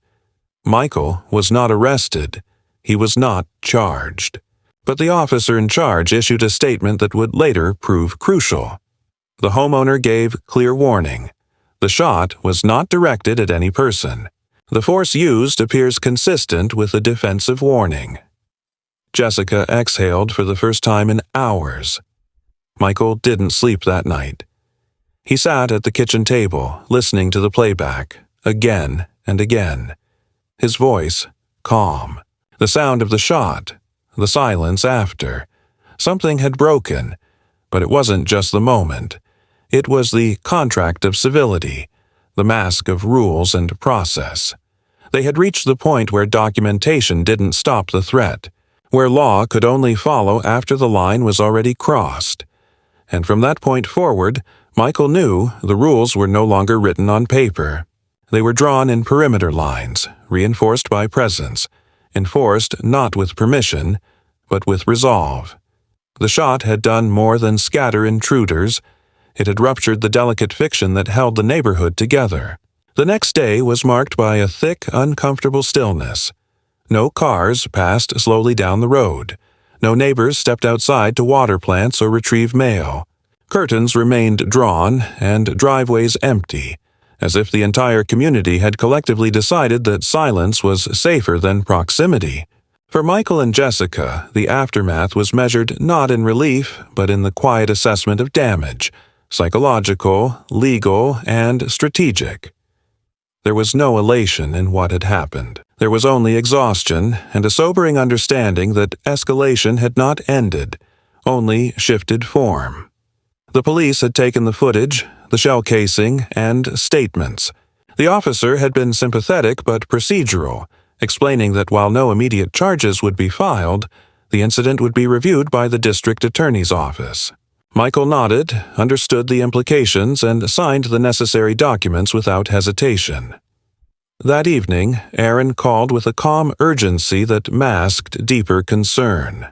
A: Michael was not arrested. He was not charged. But the officer in charge issued a statement that would later prove crucial. The homeowner gave clear warning. The shot was not directed at any person. The force used appears consistent with a defensive warning. Jessica exhaled for the first time in hours. Michael didn't sleep that night. He sat at the kitchen table, listening to the playback, again and again. His voice, calm. The sound of the shot, the silence after. Something had broken, but it wasn't just the moment. It was the contract of civility, the mask of rules and process. They had reached the point where documentation didn't stop the threat, where law could only follow after the line was already crossed. And from that point forward, Michael knew the rules were no longer written on paper. They were drawn in perimeter lines, reinforced by presence, enforced not with permission, but with resolve. The shot had done more than scatter intruders. It had ruptured the delicate fiction that held the neighborhood together. The next day was marked by a thick, uncomfortable stillness. No cars passed slowly down the road. No neighbors stepped outside to water plants or retrieve mail. Curtains remained drawn and driveways empty, as if the entire community had collectively decided that silence was safer than proximity. For Michael and Jessica, the aftermath was measured not in relief, but in the quiet assessment of damage, psychological, legal, and strategic. There was no elation in what had happened. There was only exhaustion and a sobering understanding that escalation had not ended, only shifted form. The police had taken the footage, the shell casing, and statements. The officer had been sympathetic but procedural, explaining that while no immediate charges would be filed, the incident would be reviewed by the district attorney's office. Michael nodded, understood the implications, and signed the necessary documents without hesitation. That evening, Aaron called with a calm urgency that masked deeper concern.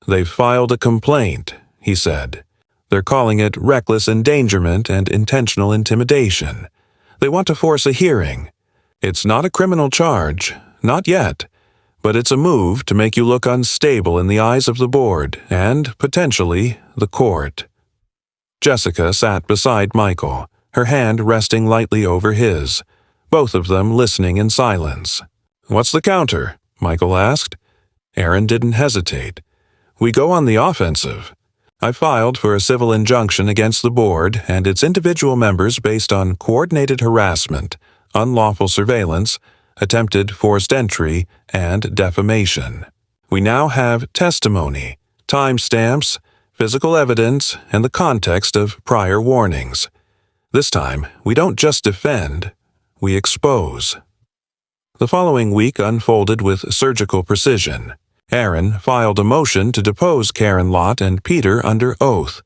A: "They've filed a complaint," he said. "They're calling it reckless endangerment and intentional intimidation. They want to force a hearing. It's not a criminal charge, not yet, but it's a move to make you look unstable in the eyes of the board and, potentially, the court. Jessica sat beside Michael, her hand resting lightly over his, both of them listening in silence. "What's the counter?" Michael asked. Aaron didn't hesitate. "We go on the offensive. I filed for a civil injunction against the board and its individual members based on coordinated harassment, unlawful surveillance, attempted forced entry, and defamation. We now have testimony, timestamps, physical evidence, and the context of prior warnings. This time, we don't just defend, we expose." The following week unfolded with surgical precision. Aaron filed a motion to depose Karen Lott and Peter under oath,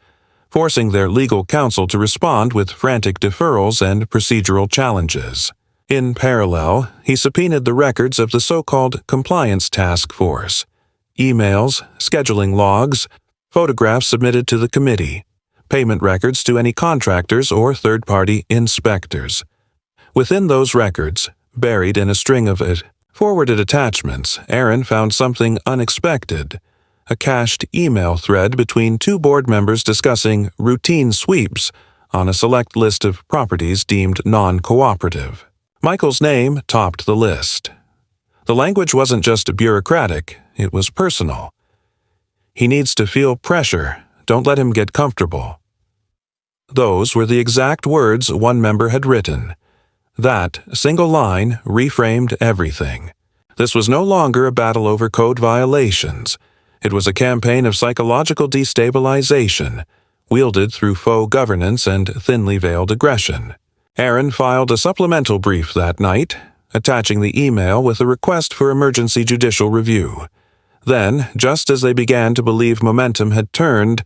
A: forcing their legal counsel to respond with frantic deferrals and procedural challenges. In parallel, he subpoenaed the records of the so-called Compliance Task Force, emails, scheduling logs, photographs submitted to the committee, payment records to any contractors or third-party inspectors. Within those records, buried in a string of forwarded attachments, Aaron found something unexpected: a cached email thread between two board members discussing routine sweeps on a select list of properties deemed non-cooperative. Michael's name topped the list. The language wasn't just bureaucratic, it was personal. "He needs to feel pressure. Don't let him get comfortable." Those were the exact words one member had written. That single line reframed everything. This was no longer a battle over code violations. It was a campaign of psychological destabilization, wielded through faux governance and thinly veiled aggression. Aaron filed a supplemental brief that night, attaching the email with a request for emergency judicial review. Then, just as they began to believe momentum had turned,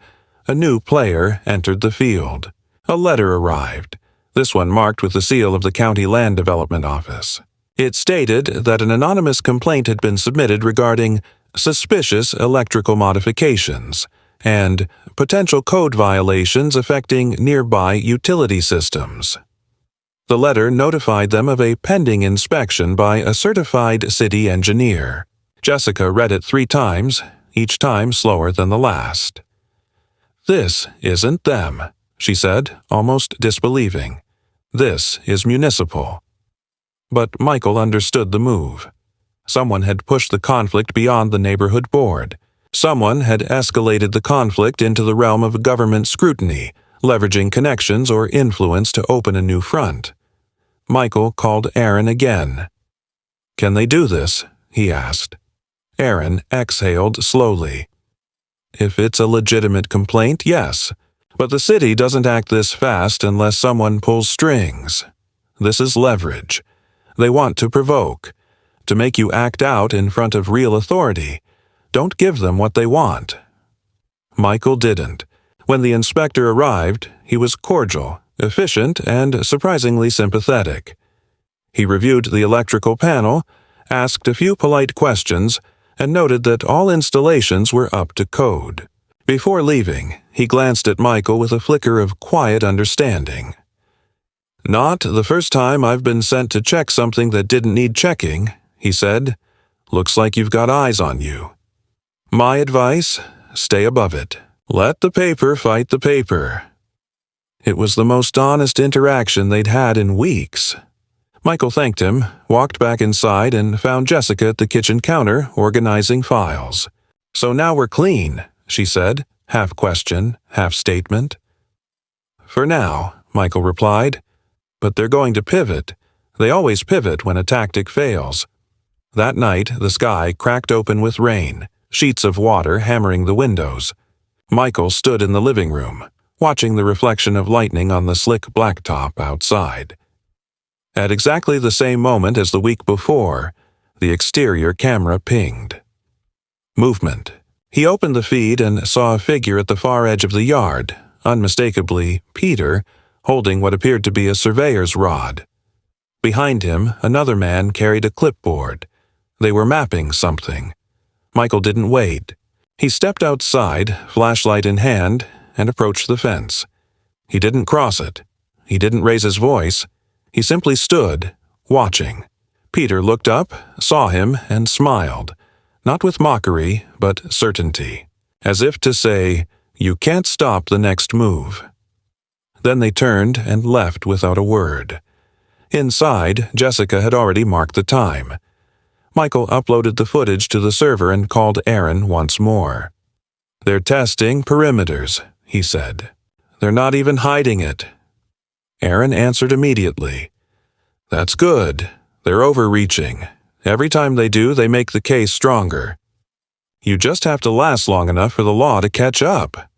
A: a new player entered the field. A letter arrived, this one marked with the seal of the County Land Development Office. It stated that an anonymous complaint had been submitted regarding suspicious electrical modifications and potential code violations affecting nearby utility systems. The letter notified them of a pending inspection by a certified city engineer. Jessica read it 3 times, each time slower than the last. "This isn't them," she said, almost disbelieving. "This is municipal." But Michael understood the move. Someone had pushed the conflict beyond the neighborhood board. Someone had escalated the conflict into the realm of government scrutiny, leveraging connections or influence to open a new front. Michael called Aaron again. "Can they do this?" he asked. Aaron exhaled slowly. "If it's a legitimate complaint, yes. But the city doesn't act this fast unless someone pulls strings. This is leverage. They want to provoke, to make you act out in front of real authority. Don't give them what they want." Michael didn't. When the inspector arrived, he was cordial, efficient, and surprisingly sympathetic. He reviewed the electrical panel, asked a few polite questions, and noted that all installations were up to code. Before leaving, he glanced at Michael with a flicker of quiet understanding. "Not the first time I've been sent to check something that didn't need checking," he said. "Looks like you've got eyes on you. My advice, stay above it. Let the paper fight the paper." It was the most honest interaction they'd had in weeks. Michael thanked him, walked back inside, and found Jessica at the kitchen counter organizing files. "So now we're clean," she said, half question, half statement. "For now," Michael replied. "But they're going to pivot. They always pivot when a tactic fails." That night, the sky cracked open with rain, sheets of water hammering the windows. Michael stood in the living room, watching the reflection of lightning on the slick blacktop outside. At exactly the same moment as the week before, the exterior camera pinged. Movement. He opened the feed and saw a figure at the far edge of the yard, unmistakably Peter, holding what appeared to be a surveyor's rod. Behind him, another man carried a clipboard. They were mapping something. Michael didn't wait. He stepped outside, flashlight in hand, and approached the fence. He didn't cross it. He didn't raise his voice. He simply stood, watching. Peter looked up, saw him, and smiled, not with mockery, but certainty, as if to say, "You can't stop the next move." Then they turned and left without a word. Inside, Jessica had already marked the time. Michael uploaded the footage to the server and called Aaron once more. "They're testing perimeters," he said. "They're not even hiding it." Aaron answered immediately. "That's good. They're overreaching. Every time they do, they make the case stronger. You just have to last long enough for the law to catch up."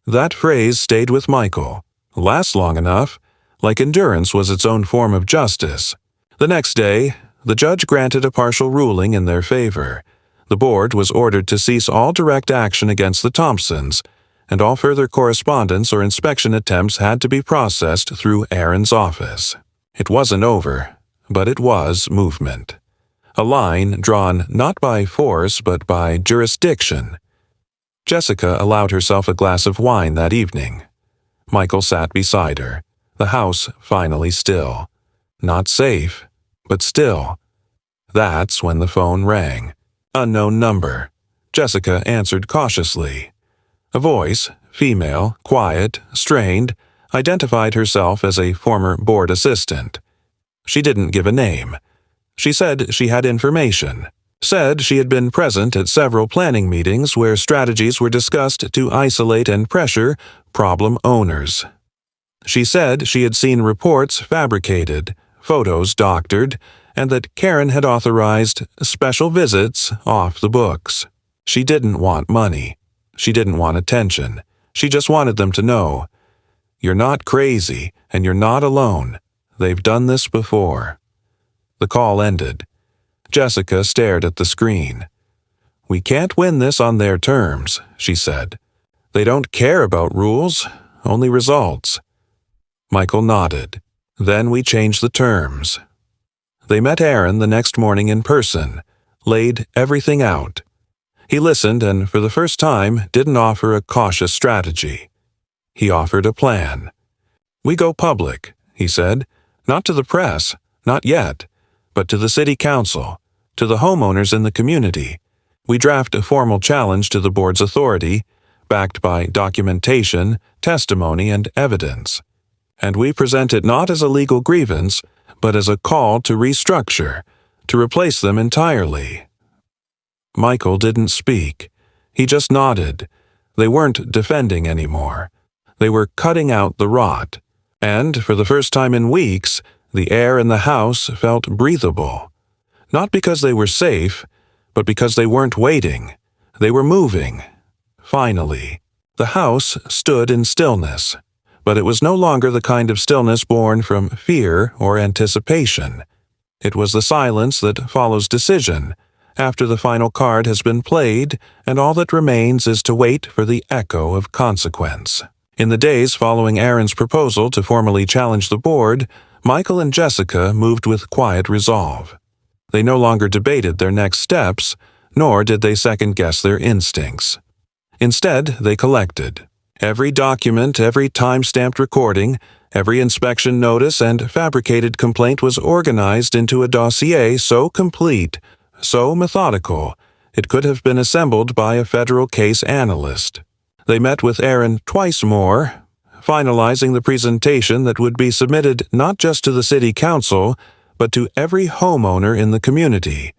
A: That phrase stayed with Michael. Last long enough, like endurance was its own form of justice. The next day, the judge granted a partial ruling in their favor. The board was ordered to cease all direct action against the Thompsons, and all further correspondence or inspection attempts had to be processed through Aaron's office. It wasn't over, but it was movement. A line drawn not by force but by jurisdiction. Jessica allowed herself a glass of wine that evening. Michael sat beside her, the house finally still. Not safe, but still. That's when the phone rang. Unknown number. Jessica answered cautiously. A voice, female, quiet, strained, identified herself as a former board assistant. She didn't give a name. She said she had information. Said she had been present at several planning meetings where strategies were discussed to isolate and pressure problem owners. She said she had seen reports fabricated, photos doctored, and that Karen had authorized special visits off the books. She didn't want money. She didn't want attention. She just wanted them to know, "You're not crazy, and you're not alone. They've done this before." The call ended. Jessica stared at the screen. "We can't win this on their terms," she said. "They don't care about rules, only results." Michael nodded. "Then we changed the terms." They met Aaron the next morning in person, laid everything out. He listened and, for the first time, didn't offer a cautious strategy. He offered a plan. "We go public," he said. "Not to the press, not yet, but to the city council, to the homeowners in the community. We draft a formal challenge to the board's authority, backed by documentation, testimony, and evidence. And we present it not as a legal grievance, but as a call to restructure, to replace them entirely." Michael didn't speak. He just nodded. They weren't defending anymore. They were cutting out the rot. And, for the first time in weeks, the air in the house felt breathable. Not because they were safe, but because they weren't waiting. They were moving. Finally. The house stood in stillness. But it was no longer the kind of stillness born from fear or anticipation. It was the silence that follows decision, after the final card has been played, and all that remains is to wait for the echo of consequence. In the days following Aaron's proposal to formally challenge the board, Michael and Jessica moved with quiet resolve. They no longer debated their next steps, nor did they second-guess their instincts. Instead, they collected. Every document, every time-stamped recording, every inspection notice and fabricated complaint was organized into a dossier so complete, so methodical, it could have been assembled by a federal case analyst. They met with Aaron twice more, finalizing the presentation that would be submitted not just to the city council, but to every homeowner in the community,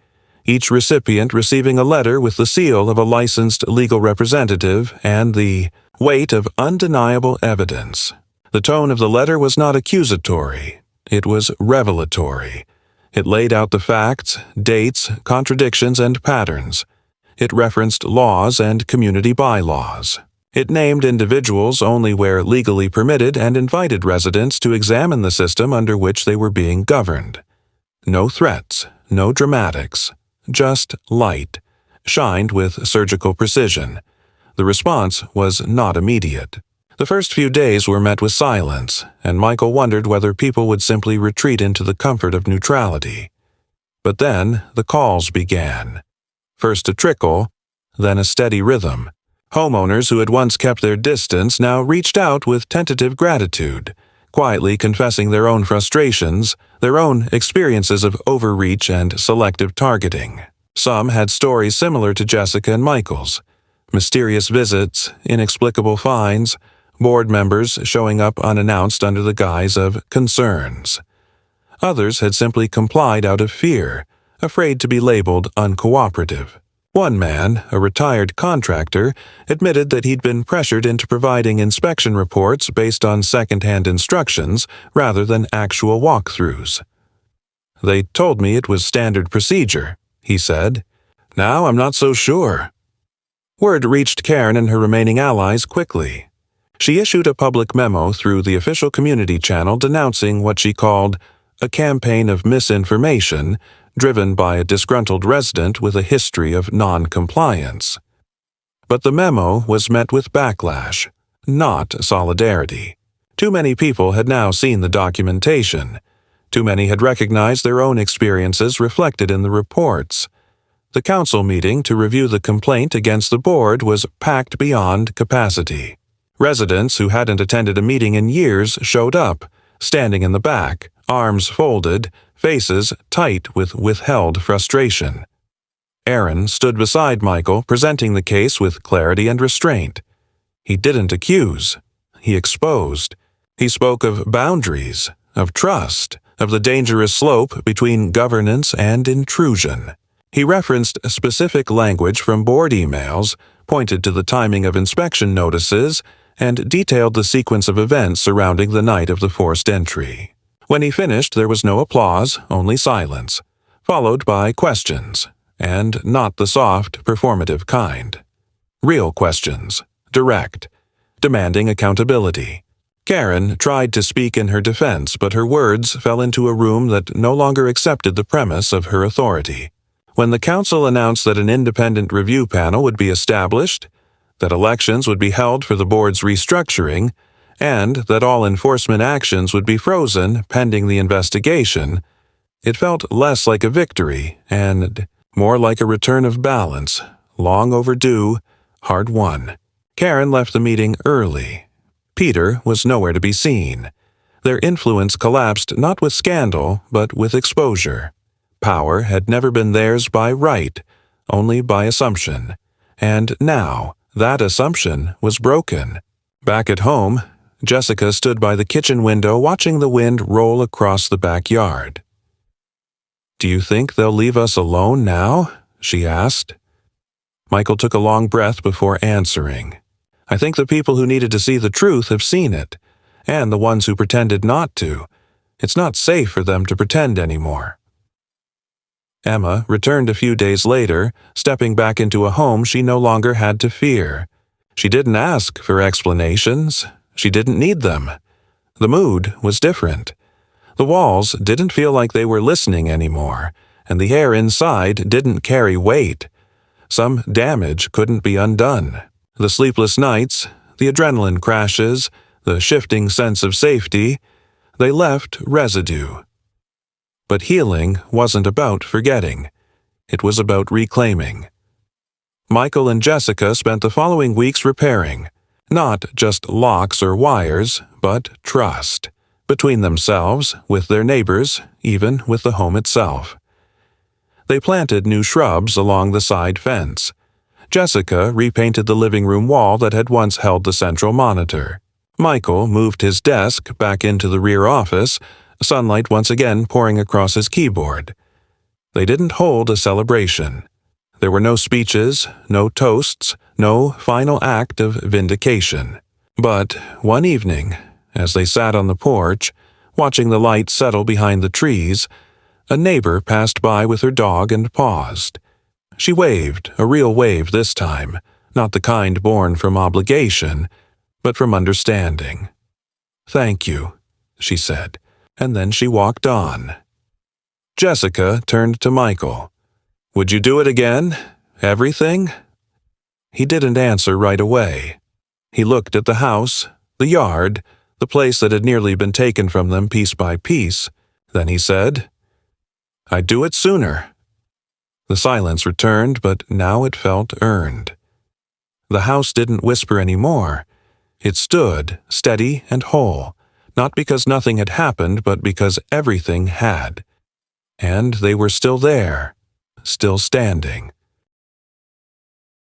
A: each recipient receiving a letter with the seal of a licensed legal representative and the weight of undeniable evidence. The tone of the letter was not accusatory. It was revelatory. It laid out the facts, dates, contradictions, and patterns. It referenced laws and community bylaws. It named individuals only where legally permitted and invited residents to examine the system under which they were being governed. No threats, no dramatics, just light, shined with surgical precision. The response was not immediate. The first few days were met with silence, and Michael wondered whether people would simply retreat into the comfort of neutrality. But then the calls began. First a trickle, then a steady rhythm. Homeowners who had once kept their distance now reached out with tentative gratitude, quietly confessing their own frustrations, their own experiences of overreach and selective targeting. Some had stories similar to Jessica and Michael's: mysterious visits, inexplicable fines, board members showing up unannounced under the guise of concerns. Others had simply complied out of fear, afraid to be labeled uncooperative. One man, a retired contractor, admitted that he'd been pressured into providing inspection reports based on second-hand instructions rather than actual walkthroughs. "They told me it was standard procedure," he said. "Now I'm not so sure." Word reached Karen and her remaining allies quickly. She issued a public memo through the official community channel denouncing what she called a campaign of misinformation driven by a disgruntled resident with a history of non-compliance. But the memo was met with backlash, not solidarity. Too many people had now seen the documentation. Too many had recognized their own experiences reflected in the reports. The council meeting to review the complaint against the board was packed beyond capacity. Residents who hadn't attended a meeting in years showed up, standing in the back, arms folded, faces tight with withheld frustration. Aaron stood beside Michael, presenting the case with clarity and restraint. He didn't accuse. He exposed. He spoke of boundaries, of trust, of the dangerous slope between governance and intrusion. He referenced specific language from board emails, pointed to the timing of inspection notices, and detailed the sequence of events surrounding the night of the forced entry. When he finished, there was no applause, only silence, followed by questions, and not the soft, performative kind. Real questions, direct, demanding accountability. Karen tried to speak in her defense, but her words fell into a room that no longer accepted the premise of her authority. When the council announced that an independent review panel would be established, that elections would be held for the board's restructuring, and that all enforcement actions would be frozen pending the investigation, it felt less like a victory and more like a return of balance, long overdue, hard won. Karen left the meeting early. Peter was nowhere to be seen. Their influence collapsed not with scandal, but with exposure. Power had never been theirs by right, only by assumption. And now, that assumption was broken. Back at home, Jessica stood by the kitchen window watching the wind roll across the backyard. "Do you think they'll leave us alone now?" she asked. Michael took a long breath before answering. "I think the people who needed to see the truth have seen it, and the ones who pretended not to. It's not safe for them to pretend anymore." Emma returned a few days later, stepping back into a home she no longer had to fear. She didn't ask for explanations. She didn't need them. The mood was different. The walls didn't feel like they were listening anymore, and the air inside didn't carry weight. Some damage couldn't be undone. The sleepless nights, the adrenaline crashes, the shifting sense of safety, they left residue. But healing wasn't about forgetting. It was about reclaiming. Michael and Jessica spent the following weeks repairing, not just locks or wires, but trust, between themselves, with their neighbors, even with the home itself. They planted new shrubs along the side fence. Jessica repainted the living room wall that had once held the central monitor. Michael moved his desk back into the rear office, sunlight once again pouring across his keyboard. They didn't hold a celebration. There were no speeches, no toasts, no final act of vindication. But one evening, as they sat on the porch, watching the light settle behind the trees, a neighbor passed by with her dog and paused. She waved, a real wave this time, not the kind born from obligation, but from understanding. "Thank you," she said, and then she walked on. Jessica turned to Michael. "Would you do it again? Everything?" He didn't answer right away. He looked at the house, the yard, the place that had nearly been taken from them piece by piece. Then he said, "I'd do it sooner." The silence returned, but now it felt earned. The house didn't whisper anymore. It stood, steady and whole, not because nothing had happened, but because everything had. And they were still there, still standing.